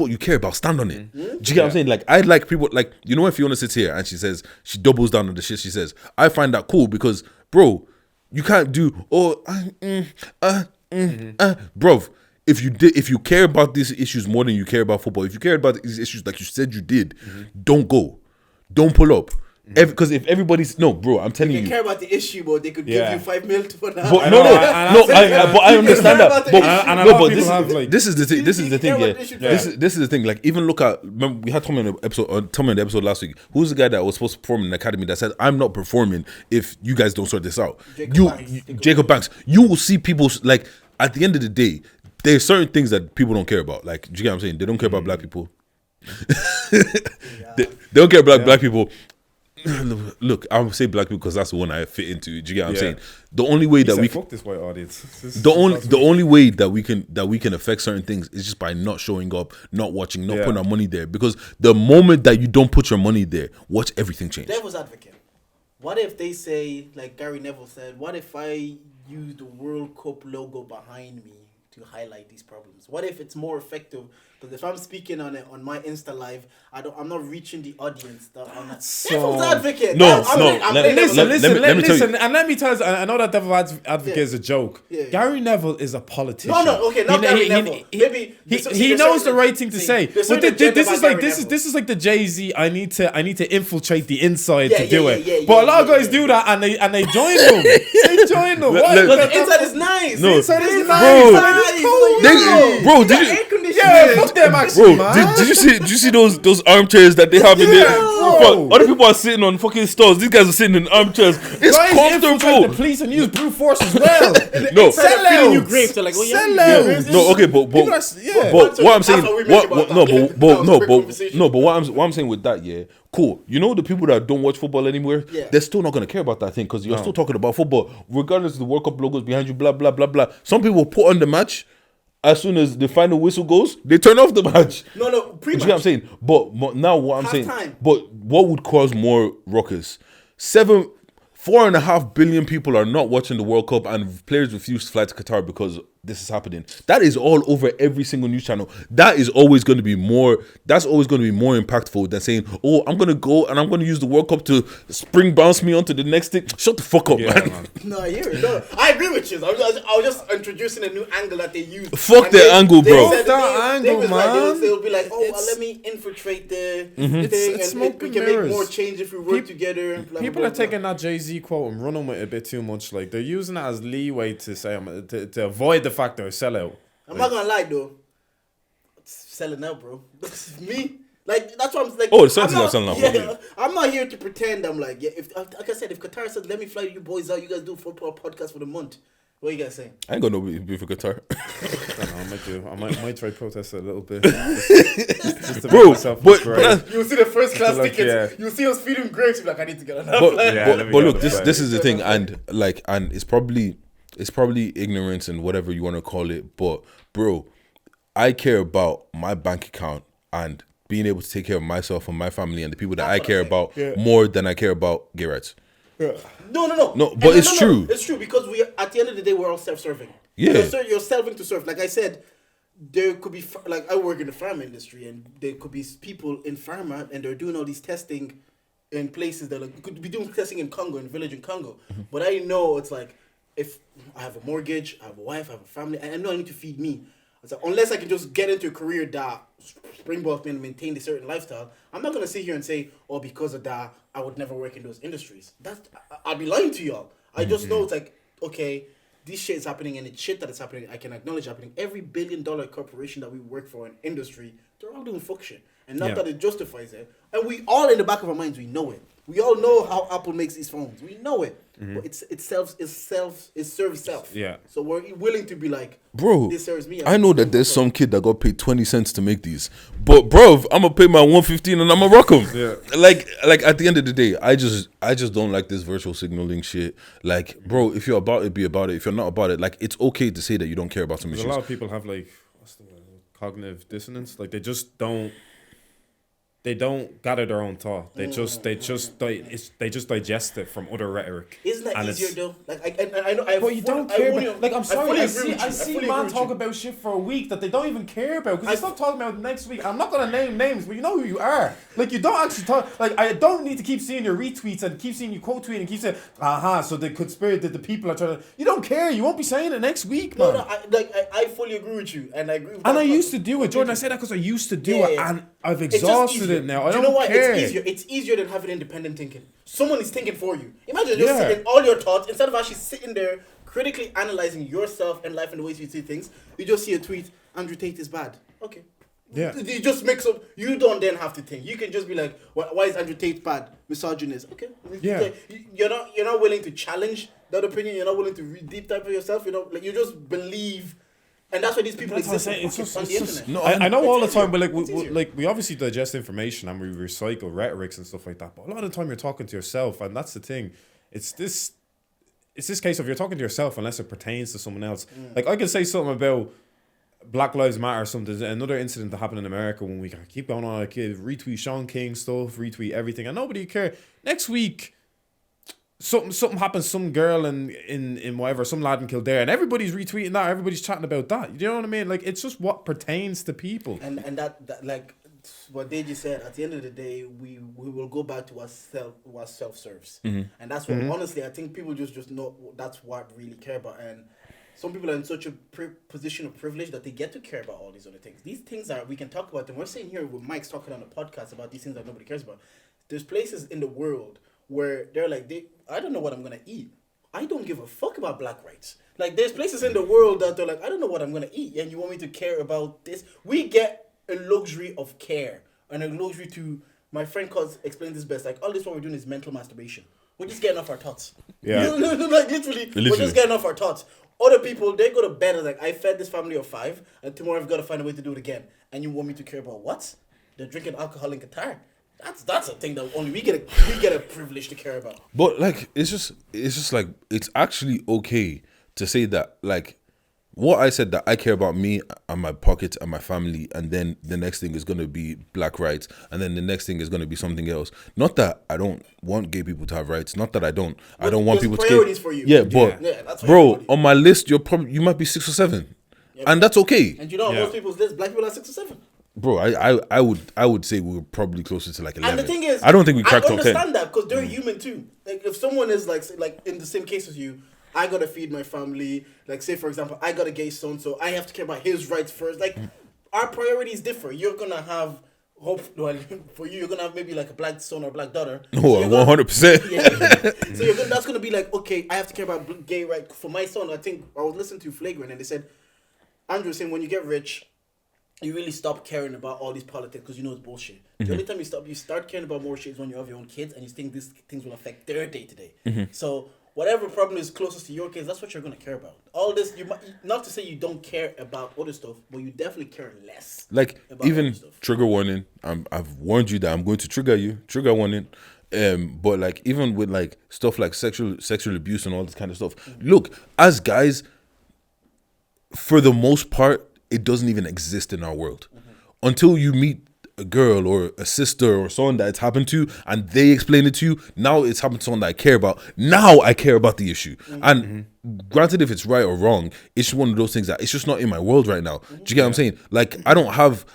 you care about, stand on it. Do you get what I'm saying? Like, I like people, like, you know, if Fiona sits here and she says, she doubles down on the shit she says, I find that cool because, bro, you can't do, bruv, if you care about these issues more than you care about football, if you care about these issues like you said you did, don't go. Don't pull up. Because if everybody's I'm telling you, they care about the issue, but they could give you $5 million for that. But I understand that. This is the thing. This is the thing. Yeah, this is the thing. Like, even look at, remember, we had Tommy on the episode last week. Who's the guy that was supposed to perform in the academy that said, "I'm not performing if you guys don't sort this out"? Jacob Banks. You will see people, like, at the end of the day, there's certain things that people don't care about. Like, do you get what I'm saying? They don't care about black people. They don't care about black people. Look, I would say black people because that's the one I fit into. Do you get what I'm saying? The only way that we can, fuck this white audience. The only way that we can affect certain things is just by not showing up, not watching, not putting our money there. Because the moment that you don't put your money there, watch everything change. Devil's advocate. What if they say, like Gary Neville said, what if I use the World Cup logo behind me to highlight these problems? What if it's more effective? Because if I'm speaking on it on my Insta live, I'm not reaching the audience. Devil's advocate. Listen, and let me tell you, I know that devil's advocate is a joke. Gary Neville is a politician. Okay, not Gary Neville. Maybe he knows the right thing to say. But this is like the Jay-Z. I need to infiltrate the inside to do it. But a lot of guys do that and they join them. They join them. The inside is nice. The inside is nice. Bro, did you? Fuck them, actually, man. Did you see those armchairs that they have in there? Fuck, other people are sitting on fucking stools. These guys are sitting in armchairs. It's comfortable. The police and use brute force as well. No, feeding you grapes. They're like, no, okay, but what I'm saying, but what I'm saying with that, yeah, cool. You know, the people that don't watch football anymore, they're still not gonna care about that thing because you're still talking about football, regardless of the World Cup logos behind you. Blah blah blah blah. Some people put on the match. As soon as the final whistle goes, they turn off the match. No, pre-match. You know what I'm saying? But now what I'm saying, but what would cause more ruckus? 4.5 billion people are not watching the World Cup, and players refuse to fly to Qatar because this is happening. That is all over every single news channel. That is always going to be more. That's always going to be more impactful than saying, "Oh, I'm going to go and I'm going to use the World Cup to spring bounce me onto the next thing." Shut the fuck up, man. No, I hear it. No, I agree with you. I was just introducing a new angle that they use. Fuck their angle, bro. They'll be like, "Oh, let me infiltrate the thing, and we can make more change if we work together." And people are taking that Jay-Z quote and running with it a bit too much. Like, they're using it as leeway to say to avoid the fact they're a sellout. I'm not gonna lie though, it's selling out, bro. Me, like, that's what I'm like. Oh, the Celtics are selling out. Yeah, I'm not here to pretend. I'm like, if like I said, if Qatar said, "Let me fly you boys out, you guys do football podcast for the month," what are you guys saying? I ain't got no beef for Qatar. I might try protest a little bit. just to bro, but you'll see the first class tickets. Yeah. You'll see us feeding grapes. You'll be like, I need to get another. But look, this is the thing, and it's probably ignorance and whatever you want to call it. But bro, I care about my bank account and being able to take care of myself and my family and the people that I care about more than I care about gay rights. No. But it's true. It's true because we, at the end of the day, we're all self-serving. Yeah, you're serving to serve. Like I said, there could be like I work in the pharma industry, and there could be people in pharma, and they're doing all these testing in places that like could be doing testing in Congo, in a village in Congo. Mm-hmm. But I know it's like if I have a mortgage, I have a wife, I have a family, and I know I need to feed me. So unless I can just get into a career that springboards me and maintain a certain lifestyle, I'm not gonna sit here and say, "Oh, because of that, I would never work in those industries." I'd be lying to y'all. I just know it's like, okay, this shit is happening, and it's shit that is happening. I can acknowledge happening. Every $1 billion corporation that we work for in industry, they're all doing fuck shit, and not that it justifies it. And we all in the back of our minds, we know it. We all know how Apple makes these phones. We know it. Mm-hmm. But it serves self. Yeah. So we're willing to be like, bro, this serves me. I know that there's some kid that got paid 20 cents to make these. But bro, I'm gonna pay my 115 and I'm gonna rock them. Yeah. Like at the end of the day, I just don't like this virtual signaling shit. Like, bro, if you're about it, be about it. If you're not about it, like, it's okay to say that you don't care about some issues. A lot of people have like, what's the word? Cognitive dissonance. Like, they just don't. they don't gather their own thought. They just digest it from other rhetoric. Isn't that And easier it's- though? Like I know. But you don't care about, like, I'm sorry, I see fully man agree with talk you. about shit for a week that they don't even care about, because they stop talking about next week. I'm not gonna name names, but you know who you are. Like, you don't actually talk, like, I don't need to keep seeing your retweets and keep seeing you quote tweeting and keep saying, so the conspiracy, the people are trying to, you don't care, you won't be saying it next week, man. No, I fully agree with you, and I agree with And that I part. used to do it, Jordan. I say that because I used to do Yeah, it, yeah. and I've It's just exhausted easier. it now. I Do you don't know what? care. It's easier than having independent thinking. Someone is thinking for you. Imagine just Yeah. sitting all your thoughts instead of actually sitting there critically analyzing yourself and life and the ways you see things. You just see a tweet. Andrew Tate is bad. Okay. Yeah. You just mix up. You don't then have to think. You can just be like, why is Andrew Tate bad? Misogynist. Okay. Yeah. You're not willing to challenge that opinion. You're not willing to read deep dive for yourself. You just believe. And that's why these people That's what I'm exist saying. on the internet. No, I know all the easier. time, but like It's easier. we obviously digest information and we recycle rhetorics and stuff like that. But a lot of the time you're talking to yourself, and that's the thing. It's this case of you're talking to yourself unless it pertains to someone else. Like, I can say something about Black Lives Matter or something. There's another incident that happened in America when we keep going on, like, retweet Sean King stuff, retweet everything, and nobody care. Next week, something happens, some girl in whatever, some lad in Kildare, and everybody's retweeting that, everybody's chatting about that. You know what I mean? Like, it's just what pertains to people. And that like what Deji said, at the end of the day, we will go back to what self serves, and that's what honestly I think people just know that's what really care about. And some people are in such a position of privilege that they get to care about all these other things. These things are, we can talk about them. We're sitting here with Mike's talking on a podcast about these things that nobody cares about. There's places in the world where they're like, I don't know what I'm gonna eat. I don't give a fuck about black rights. Like, there's places in the world that they're like, I don't know what I'm gonna eat, and you want me to care about this? We get a luxury of care and a luxury to. My friend explained this best. Like, all this what we're doing is mental masturbation. We're just getting off our thoughts. Yeah. Like, literally, we're just getting off our thoughts. Other people, they go to bed and like, I fed this family of 5, and tomorrow I've got to find a way to do it again. And you want me to care about what? They're drinking alcohol in Qatar. That's a thing that only we get a privilege to care about. But like, it's just like, it's actually okay to say that, like, what I said, that I care about me and my pockets and my family, and then the next thing is going to be black rights, and then the next thing is going to be something else. Not that I don't want gay people to have rights. Not that I don't want people to priorities for you. Yeah, but Yeah, that's bro, on my list, you might be 6 or 7, and that's okay. And you know, on Yeah. most people's list, black people are 6 or 7. Bro, I would say we were probably closer to like 11. And the thing is, I don't think we cracked I top 10. understand that because they're human too. Like, if someone is like in the same case as you, I gotta feed my family. Like, say for example, I got a gay son, so I have to care about his rights first. Like, our priorities differ. You're gonna have for you, you're gonna have maybe like a black son or a black daughter. No, So you're gonna- 100%. Yeah. So that's gonna be like, okay, I have to care about gay rights for my son. I think I was listening to Flagrant and they said, Andrew was saying, when you get rich, you really stop caring about all these politics because you know it's bullshit. The only time you start caring about more shit is when you have your own kids and you think these things will affect their day to day. So whatever problem is closest to your kids, that's what you're gonna care about. All this, you might, not to say you don't care about other stuff, but you definitely care less. Like, about even other stuff. trigger warning. I've warned you that I'm going to trigger you. Trigger warning. But like, even with like stuff like sexual abuse and all this kind of stuff. Look, as guys, for the most part, it doesn't even exist in our world until you meet a girl or a sister or someone that it's happened to and they explain it to you. Now it's happened to someone that I care about. Now I care about the issue. And granted, if it's right or wrong, it's just one of those things that it's just not in my world right now. Do you get what I'm saying? Like, I don't have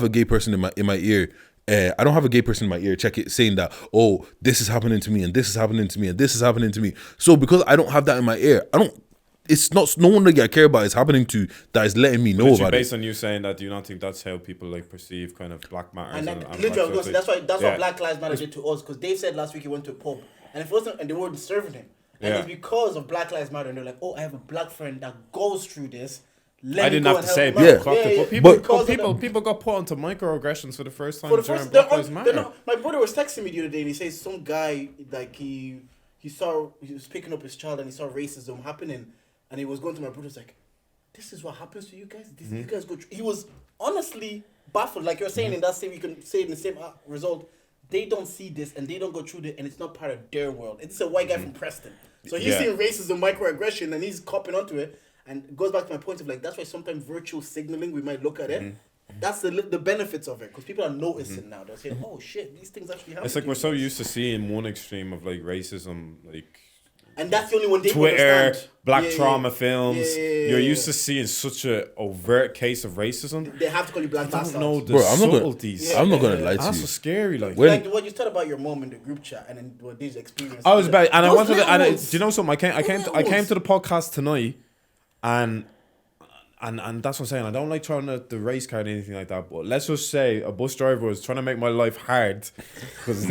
a gay person in my ear. I don't have a gay person in my ear saying that, oh, this is happening to me and this is happening to me and this is happening to me. So because I don't have that in my ear, it's not, no one that I care about is happening to that is letting me know about Based it. on you saying that, do you not think that's how people like perceive kind of Black Matters? And And literally, I was gonna say, that's Yeah. what Black Lives Matter did to us. Because Dave said last week he went to a pub, and they weren't serving him, and Yeah. it's because of Black Lives Matter. And they're like, oh, I have a black friend that goes through this. I didn't have to say it, Yeah. but Because people got put onto microaggressions for the first time for the during first, Black Lives Matter. my brother was texting me the other day, and he says some guy like he was picking up his child, and he saw racism happening, and he was going to my brother's like, this is what happens to you guys. You guys go. He was honestly baffled, like you're saying in that same. You can say in the same result. They don't see this and they don't go through it, and it's not part of their world. It's a white guy from Preston, so he's seeing racism, microaggression, and he's copping onto it. And it goes back to my point of like, that's why sometimes virtual signaling, we might look at it, That's the benefits of it, because people are noticing now. They're saying, "Oh shit, these things actually happen." It's like we're so used to seeing one extreme of like racism, like. And that's the only one they Twitter, understand. black trauma films. Yeah. You're used to seeing such a overt case of racism. They have to call you black I don't bastards. know the Bro, subtleties. I'm not gonna lie to That's you. so scary. Like, Like what you said about your mom in the group chat, and then what these experiences. I was bad, and I Those wanted to. little And ones. do you know something? I came to the podcast tonight, and that's what I'm saying. I don't like throwing the race card or anything like that. But let's just say a bus driver was trying to make my life hard because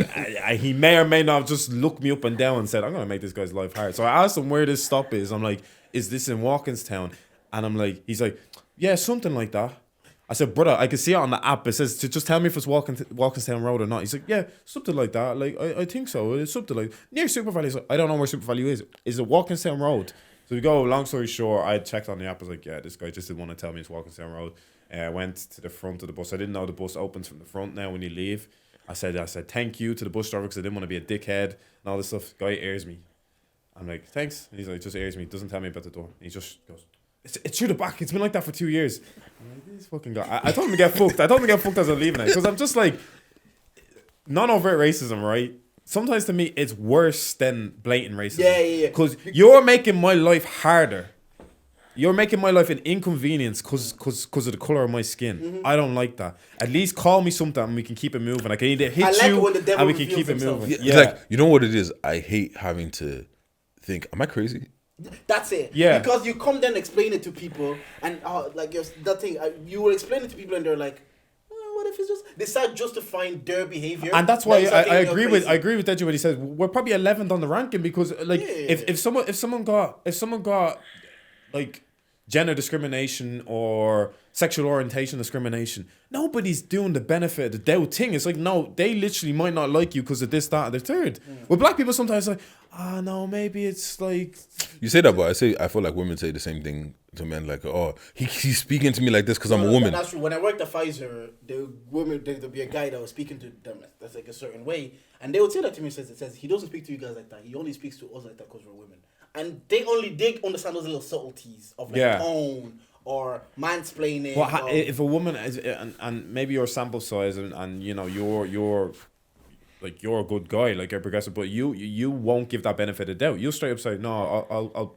he may or may not have just looked me up and down and said, "I'm gonna make this guy's life hard." So I asked him where this stop is. I'm like, "Is this in Walkinstown?" And I'm like, he's like, "Yeah, something like that." I said, "Brother, I can see it on the app. It says to just tell me if it's Walkinstown Road or not." He's like, "Yeah, something like that. Like I think so. It's something like near Super Value." He's like, "I don't know where Super Value is. Is it Walkinstown Road?" So we go, long story short, I checked on the app. I was like, yeah, this guy just didn't want to tell me it's Walkinstown Road. I went to the front of the bus. I didn't know the bus opens from the front now when you leave. I said thank you to the bus driver because I didn't want to be a dickhead and all this stuff. Guy airs me. I'm like, thanks. And he's like, just airs me. Doesn't tell me about the door. And he just goes, it's through the back. It's been like that for 2 years. I'm like, this fucking guy. I told him to get fucked. I told him to get fucked as I'm leaving it. Because I'm just like, non-overt racism, right? Sometimes to me, it's worse than blatant racism. Yeah. Because you're making my life harder. You're making my life an inconvenience because of the color of my skin. Mm-hmm. I don't like that. At least call me something and we can keep it moving. I can either hit like you it when the devil and we can reveals keep it himself. moving. Yeah. Like, you know what it is? I hate having to think, am I crazy? That's it. Yeah. Because you come then explain it to people, and like that thing, you will explain it to people, and they're like, what if it's just they start justifying their behavior, And that's why Then I start thinking agree you're with crazy. Deji when he says we're probably 11th on the ranking because like if someone got like gender discrimination or sexual orientation discrimination, nobody's doing the benefit of the doubt thing. It's like, no, they literally might not like you because of this, that, and the third. With black people sometimes like, no, maybe it's like You say that, but I feel like women say the same thing to men. Like, oh, he's speaking to me like this because I'm a woman. That's true. When I worked at Pfizer, there'd be a guy that was speaking to them that's like a certain way, and they would say that to me. It says he doesn't speak to you guys like that. He only speaks to us like that because we're women. And they understand those little subtleties of like tone or mansplaining. Well, if a woman is, and maybe your sample size and you know you're like you're a good guy, like you're progressive, but you won't give that benefit of doubt. You'll straight up say, no,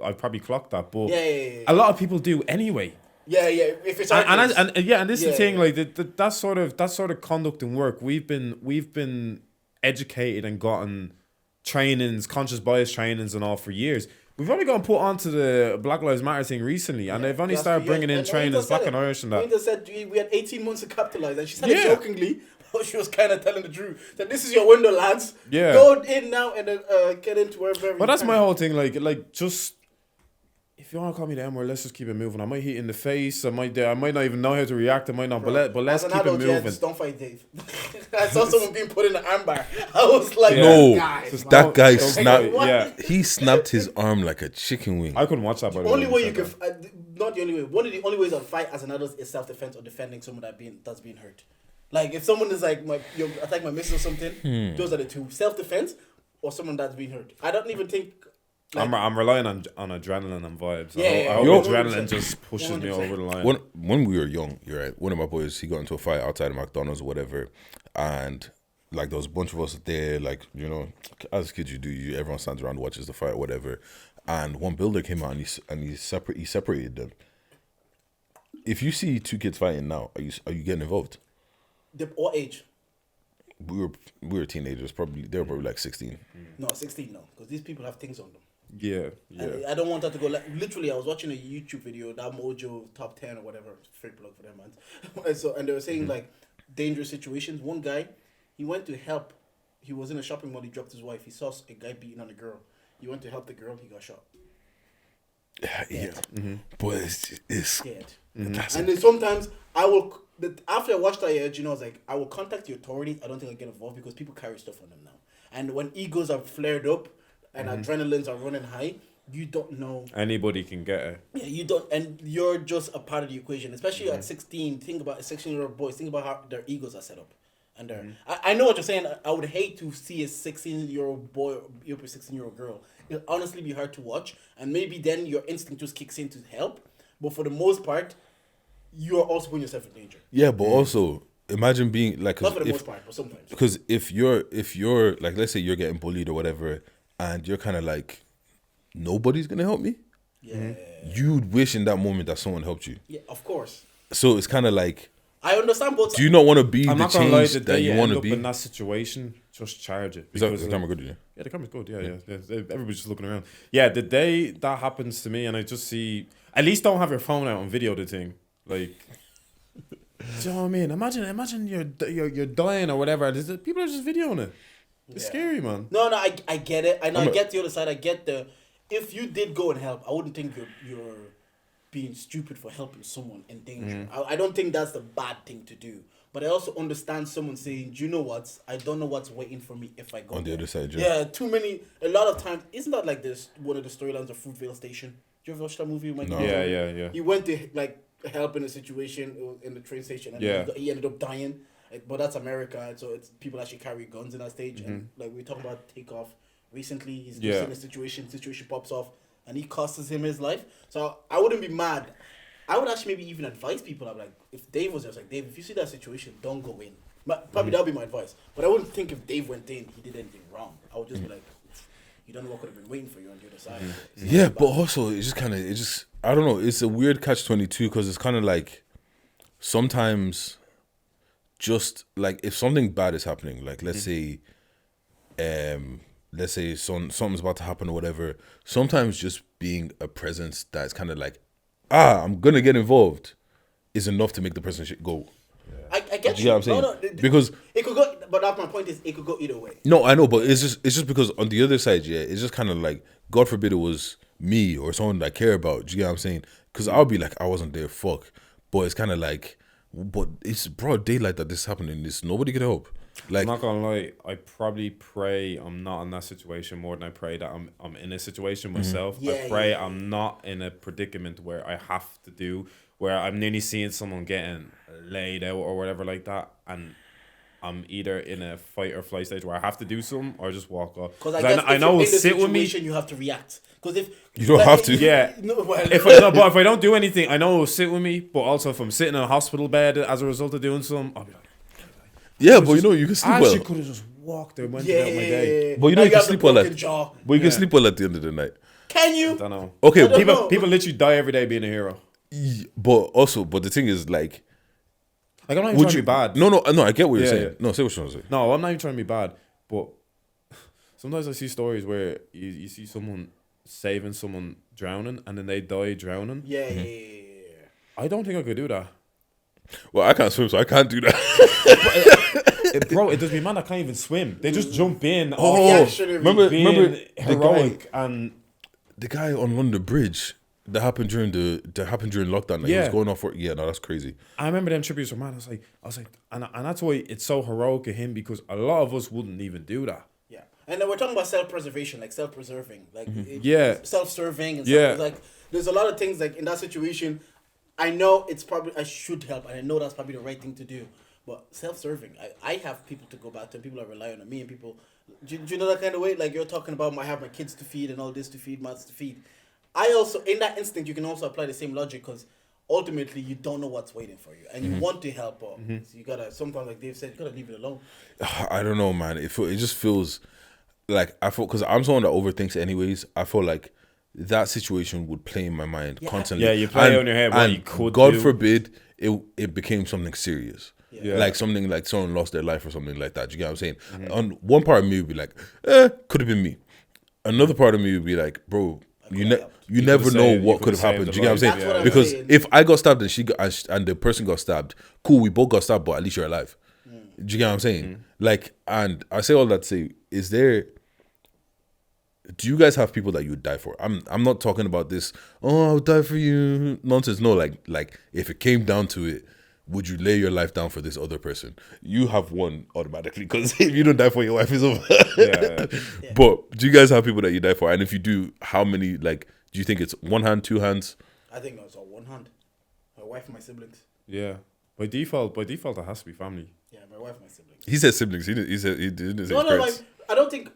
I'll probably clock that, but yeah. a lot of people do anyway. Yeah. If it's and this is the thing, like that sort of conduct and work. We've been educated and gotten trainings, conscious bias trainings, and all for years. We've only gotten put onto the Black Lives Matter thing recently, and they've only started bringing in trainings, black and Irish and that. Linda said we had 18 months to capitalize, and she said it jokingly, but she was kind of telling the truth. That this is your window, lads. Yeah. Go in now and then get into wherever. But that's my whole thing. Like just if you want to call me the M-word, let's just keep it moving. I might hit you in the face. I might not even know how to react. I might not. But let's keep it moving. Just don't fight Dave. I saw someone being put in the armbar. I was like, No, that guy Don't- snapped. Yeah. He snapped his arm like a chicken wing. I couldn't watch that. By the only way, way you can, not the only way. One of the only ways I'll fight as an adult is self-defense or defending someone that's being hurt. Like if someone is like you attack my missus or something, those are the two: self-defense or someone that's being hurt. I don't even think. Like, I'm relying on adrenaline and vibes. Yeah, I hope Yo. adrenaline just pushes me 100%. over the line. When we were young, you're right. One of my boys, he got into a fight outside of McDonald's or whatever, and like there was a bunch of us there. Like as kids, everyone stands around, watches the fight, or whatever. And one builder came out and he separated them. If you see two kids fighting now, are you getting involved? What age? We were teenagers. They were probably like 16. No, 16. No, because these people have things on them. Yeah. And I don't want that to go. Like, literally, I was watching a YouTube video, that Mojo Top 10 or whatever, fake blog for them, man. And they were saying like dangerous situations. One guy, he went to help. He was in a shopping mall. He dropped his wife. He saw a guy beating on a girl. He went to help the girl. He got shot. Yeah. But it's Scared. that's And then sometimes I will. After I watched that, I was like, I will contact the authorities. I don't think I'll get involved because people carry stuff on them now. And when egos are flared up and adrenalines are running high, you don't know. Anybody can get it. Yeah, you don't, and you're just a part of the equation. Especially at 16, think about 16-year-old boys. Think about how their egos are set up. And I know what you're saying. I would hate to see a 16-year-old boy or a 16-year-old girl. It'll honestly be hard to watch, and maybe then your instinct just kicks in to help. But for the most part, you're also putting yourself in danger. Yeah, but also imagine being like, Not for the most part, but sometimes. because if you're like, let's say you're getting bullied or whatever, and you're kind of like, nobody's gonna help me. Yeah. You'd wish in that moment that someone helped you. Yeah, of course. So it's kind of like, I understand both. do you not want to be I'm the not gonna lie, change the that day you you want end to up be? in that situation, just charge it. Is that Because the camera good? Yeah. yeah, the camera's good. Yeah. Everybody's just looking around. Yeah, the day that happens to me, and I just see, at least don't have your phone out and video the thing. Like, do you know what I mean? Imagine you're dying or whatever. People are just videoing it. It's scary, man. No, I get it. I know. I get the other side. I get the. If you did go and help, I wouldn't think you're being stupid for helping someone in danger. I don't think that's the bad thing to do. But I also understand someone saying, "Do you know what? I don't know what's waiting for me if I go On the there." other side, Yeah, too many. A lot of times, isn't that like this? One of the storylines of Fruitvale Station. Did you ever watch that movie? No. Yeah. He went to like help in a situation in the train station, and he ended up dying. But that's America, so it's people actually carry guns in that stage. And like we talking about Takeoff recently, he's just in a situation pops off, and he costs him his life. So I wouldn't be mad. I would actually maybe even advise people. I'm like, if Dave was there, I was like, Dave, if you see that situation, don't go in. Probably that would be my advice. But I wouldn't think if Dave went in, he did anything wrong. I would just be like, you don't know what could have been waiting for you on the other side. Yeah, but also it's just I don't know. It's a weird catch-22 because it's kind of like sometimes just like if something bad is happening, like let's say something's about to happen or whatever. Sometimes just being a presence that's kind of like, I'm gonna get involved, is enough to make the person go. I get you. You know what I'm saying? No, because it could go. But that's my point. Is it could go either way. no, I know, but it's just because on the other side, yeah, it's just kind of like, God forbid it was me or someone that I care about. Do you get what I'm saying? Because I'll be like, I wasn't there, fuck. But it's kind of like, but it's broad daylight that this is happening. This nobody can help. Like, I'm not gonna lie, I probably pray I'm not in that situation more than I pray that I'm in a situation myself. I pray I'm not in a predicament where I have to do, where I'm nearly seeing someone getting laid out or whatever like that, and I'm either in a fight or flight stage where I have to do something or just walk off. Because I know it'll sit with me. You have to react. Because if you don't have to, if I don't do anything, I know it'll sit with me. But also, if I'm sitting in a hospital bed as a result of doing something, I'll be like, yeah, but you know you can sleep well. I could have just walked and went about my day. But you know you can sleep well at. But you can sleep well at the end of the night. Can you? I don't know. Okay, people literally die every day being a hero. But the thing is, like I'm not even trying to be bad. No, I get what you're saying. Yeah. No, say what you're trying to say. No, I'm not even trying to be bad. But sometimes I see stories where you see someone saving someone drowning and then they die drowning. Yeah. I don't think I could do that. Well, I can't swim, so I can't do that. Bro, it does me, man. I can't even swim. They just jump in. Remember heroic and the guy on London Bridge that happened during lockdown. Like, he was going off for that's crazy. I remember them tributes from man. I was like, and that's why it's so heroic of him, because a lot of us wouldn't even do that. Yeah, and then we're talking about self-preservation, like self-preserving, like self-serving, and like there's a lot of things like in that situation. I know it's probably I should help, and I know that's probably the right thing to do. But self-serving, I have people to go back to, people are relying on me, and people, do you know that kind of way? Like you're talking about, I have my kids to feed and all this to feed, mouths to feed. I also, in that instinct, you can also apply the same logic, because ultimately you don't know what's waiting for you, and you want to help, but so you gotta, sometimes like Dave said, you gotta leave it alone. I don't know, man. It just feels like, I feel, because I'm someone that overthinks anyways, I feel like that situation would play in my mind constantly. Yeah, you play it on your head what you could God do. forbid it became something serious. Yeah. Like something like someone lost their life or something like that. Do you get what I'm saying? On one part of me would be like, could have been me. Another part of me would be like, bro, you never know what could have happened. Do you get what I'm saying? Because if I got stabbed and the person got stabbed, cool, we both got stabbed, but at least you're alive. Do you get what I'm saying? Like, and I say all that to say, do you guys have people that you would die for? I'm not talking about this, I'll die for you nonsense. No, like if it came down to it, would you lay your life down for this other person? You have one automatically, because if you don't die for your wife, it's over. Yeah. But do you guys have people that you die for? And if you do, how many? Like, do you think it's one hand, two hands? I think it's all one hand. My wife and my siblings. Yeah. By default, it has to be family. Yeah, my wife and my siblings. He said siblings. He didn't say no, parents. I don't think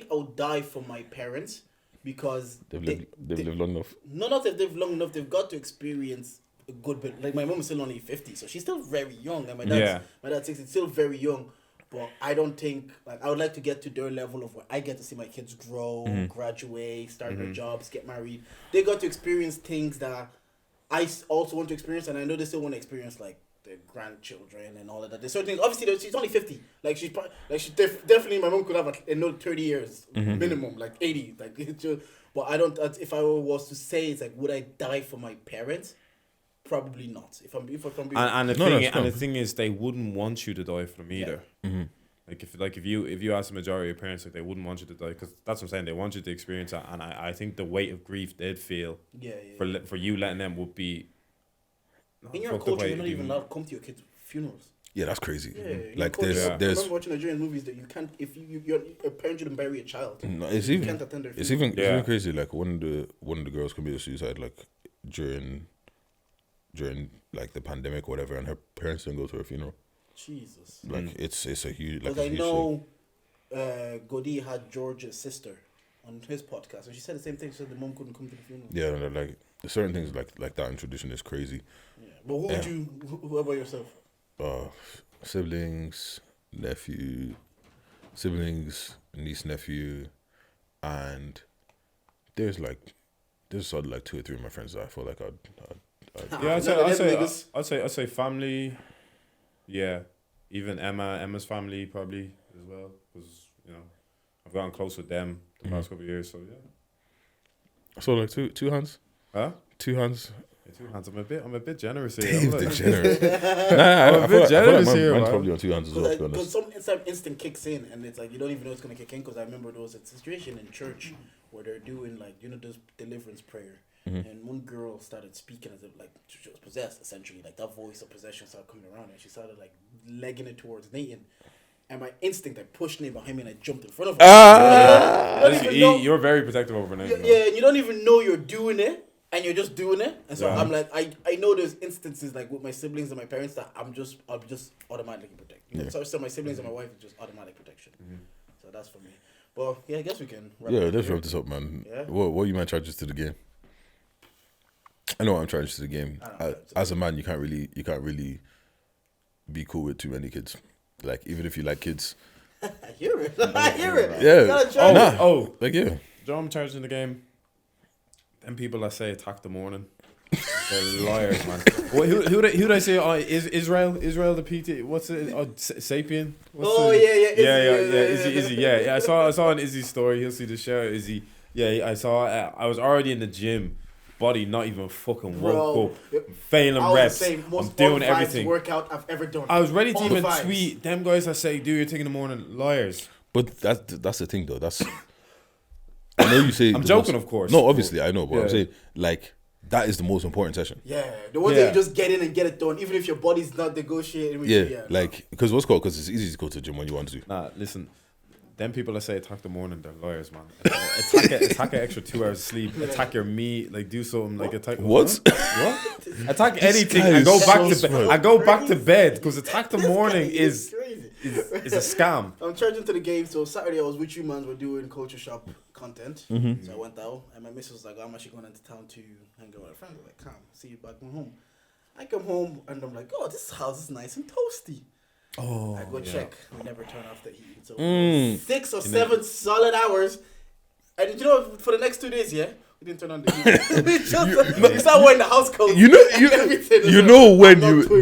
I would die for my parents, because they've lived long enough. No, not if they've long enough. They've got to experience a good bit. Like, my mom is still only 50, so she's still very young. And my dad's 60, still very young. But I don't think, like, I would like to get to their level of where I get to see my kids grow, graduate, start their jobs, get married. They got to experience things that I also want to experience, and I know they still want to experience, like, their grandchildren and all of that. There's certain things. Obviously, she's only 50. Like, definitely, my mom could have another 30 years minimum, like 80. Like, but I don't. If I was to say, it's like, would I die for my parents? Probably not. If I'm being and the thing is, they wouldn't want you to die for them either. Yeah. Mm-hmm. Like if you ask the majority of parents, like, they wouldn't want you to die, because that's what I'm saying. They want you to experience that, and I think the weight of grief they'd feel for you letting them would be. In your culture, you're not even allowed to come to your kids' funerals. Yeah, that's crazy. Yeah, like I remember watching Nigerian movies that you can't, if your parent didn't bury a child. No, you can't attend their funeral. It's even crazy. Like, one of the girls committed suicide, like, during like the pandemic or whatever, and her parents didn't go to her funeral. Jesus. Like, it's a huge. Like, because I know Godi had George's sister on his podcast, and she said the same thing. She said the mom couldn't come to the funeral. Yeah, and like certain things like that in tradition is crazy. Yeah, but who would you? Who about yourself? Siblings, niece, nephew, and there's sort of like 2 or 3 of my friends that I feel like I'd say family. Yeah, even Emma's family probably as well, because I've gotten close with them the past couple of years. So yeah. So like two hands. Huh? 2 hands. Yeah, 2 hands. I'm a bit generous here. Dave's the generous. I'm a bit generous here. Mine's probably on 2 hands as well. To be Because honest. some instinct kicks in, and it's like you don't even know it's gonna kick in. Because I remember there was a situation in church where they're doing, like, those deliverance prayer. And one girl started speaking as if, like, she was possessed, essentially. Like, that voice of possession started coming around, and she started, like, legging it towards Nathan. And my instinct, I pushed Nathan behind me, and I jumped in front of her. You're very protective over Nathan. Yeah, and you don't even know you're doing it, and you're just doing it. And so I'm like, I know there's instances, like, with my siblings and my parents that I'll just automatically protect. So my siblings and my wife is just automatic protection. So that's for me. Well, yeah, I guess we can let's wrap this up, man. Yeah. What are you man charges to the game? I know what I'm charged to the game. As a man, you can't really be cool with too many kids. Like, even if you like kids. I hear it. Yeah. Like, yeah. Joe, I'm charging the game. Them people that say attack the morning, they're liars, man. Who did I say? Is Israel the PT? What's it? Sapien. Izzy. Yeah. I saw an Izzy story. He'll see the show. Izzy. Yeah, I saw. I was already in the gym. Body not even fucking woke up, failing reps. I'm doing everything. Workout I've ever done. I was ready to even tweet them guys that say do your thing in the morning, liars. But that's the thing though. I know you say I'm joking, of course. No, obviously I know, but I'm saying, like, that is the most important session. Yeah, the one that you just get in and get it done, even if your body's not negotiating with you. Like, because because it's easy to go to the gym when you want to. Nah, listen. Them people that say attack the morning, they're liars, man. Attack an extra 2 hours of sleep. Attack your meat, like, do something like attack. What? Attack anything and go back to bed. I go back to bed because attack the morning is a scam. I'm charging to the game. So Saturday I was with you, man. We're doing culture shop content. So I went out, and my missus was like, "I'm actually going into town to hang out with a friend." I'm like, "Come, see you back home." I come home and I'm like, "Oh, this house is nice and toasty." I go check. We never turn off the heat. So 6 or 7 solid hours. And you know, for the next 2 days, we didn't turn on the heat. We start wearing the house coat.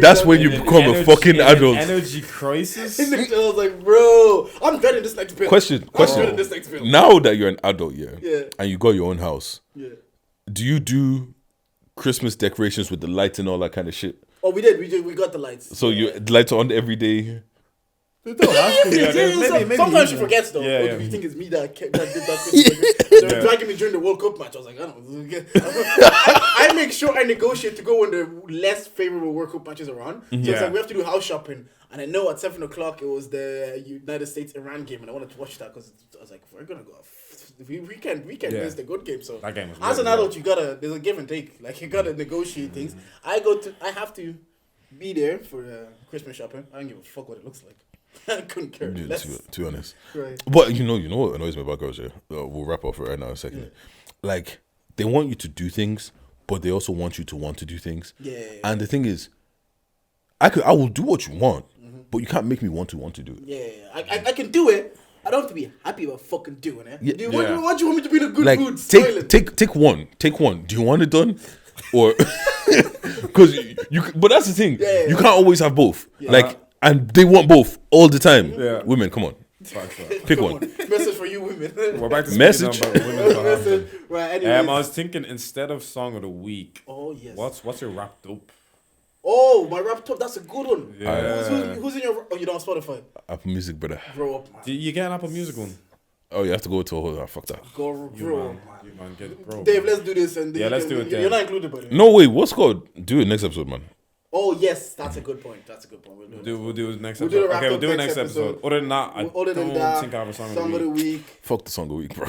That's when you become a fucking adult. Energy crisis. I was like, bro, I'm dreading this next bill. Question. This next bill. Now that you're an adult, and you got your own house, do you do Christmas decorations with the lights and all that kind of shit? Oh, we did. We got the lights. So the lights are on every day. Sometimes she forgets though. Do you think it's me that did that Christmas? They were dragging me during the World Cup match. I was like, I don't know. I make sure I negotiate to go when the less favorable World Cup matches are on. So it's like we have to do house shopping. And I know at 7 o'clock it was the United States-Iran game, and I wanted to watch that because I was like, if we're gonna go, we can't miss the good game. So that game was as an adult, there's a give and take. Like, you gotta negotiate things. I have to be there for Christmas shopping. I don't give a fuck what it looks like. I couldn't care less. To be honest. Right. But you know what annoys me about girls, we'll wrap up for right now in a second. Like, they want you to do things but they also want you to want to do things. Yeah. And the thing is, I will do what you want, but you can't make me want to do it. Yeah. I can do it. I don't have to be happy about fucking doing it. Yeah. What do you want me to be in a good Like mood? take one. Do you want it done, or because But that's the thing. Yeah. You can't always have both. Yeah. Like, and they want both all the time. Yeah. Women, come on, pick one. Message for you women. We're back to Message. speaking about women's behalf. Right, anyways. I was thinking instead of song of the week. Oh, yes. What's your wrapped up? Oh, my wrapped up. That's a good one. Yeah. Who's in your... Oh, you don't have Spotify? Apple Music, brother. Grow up, man. Do you get an Apple Music one? Oh, you have to go to a whole. Fuck that. Grow up, man. You man, get it, bro. Dave, let's do this. And Yeah, let's do it then. You're not included, by the way. No, wait. What's called? Do it next episode, man. Oh, yes. That's a good point. We'll do it next We'll do episode. the wrap Okay, we'll up do it next next episode. episode. Other than that, I Other than don't that, think I have a song of the week. Fuck the song of the week, bro.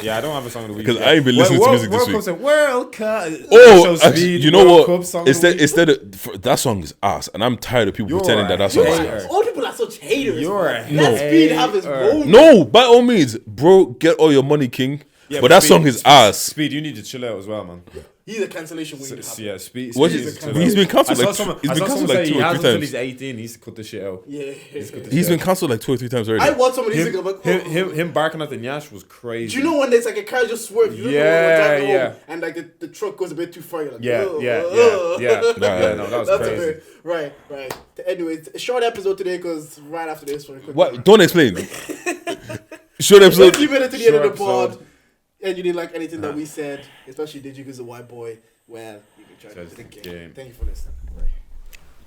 Yeah, I don't have a song of the week. Because I ain't been listening to music this World week. Cup's a World Cup. Oh, Show actually, Speed, you know World what? Cup song of the week. Instead of that song is ass, and I'm tired of people You're pretending that a song is hater. ass. All people are such haters. You're man. a Let Speed have his hater. moment. No, by all means, bro, get all your money, king. Yeah, but that Speed- song is ass. Speed, you need to chill out as well, man. He's a cancellation waiting to happen. Yeah, Speed. What Speed is needs it? to chill He's out. been cancelled I like saw he's been cancelled someone like say 2 he or has 3 until he's times. 18. He needs to cut this shit out. Yeah. He's been cancelled like 2 or 3 times already. I watched some of these things. I'm like, oh. Him barking at the Nyash was crazy. Do you know when there's like a car just swerves? You know when Yeah, we're driving yeah. home and like the truck goes a bit too far. You're like, Yeah, "Ugh, yeah, ugh." yeah. Nah, No, that was That's crazy. a very, right. Anyways, a short episode today because right after this, we're quick. What? Don't explain. Short episode. If you made it to the end of the Short pod and you didn't like anything that we said, especially did you because a white boy, well, you can try That's to the the game. game. Thank you for listening. Right.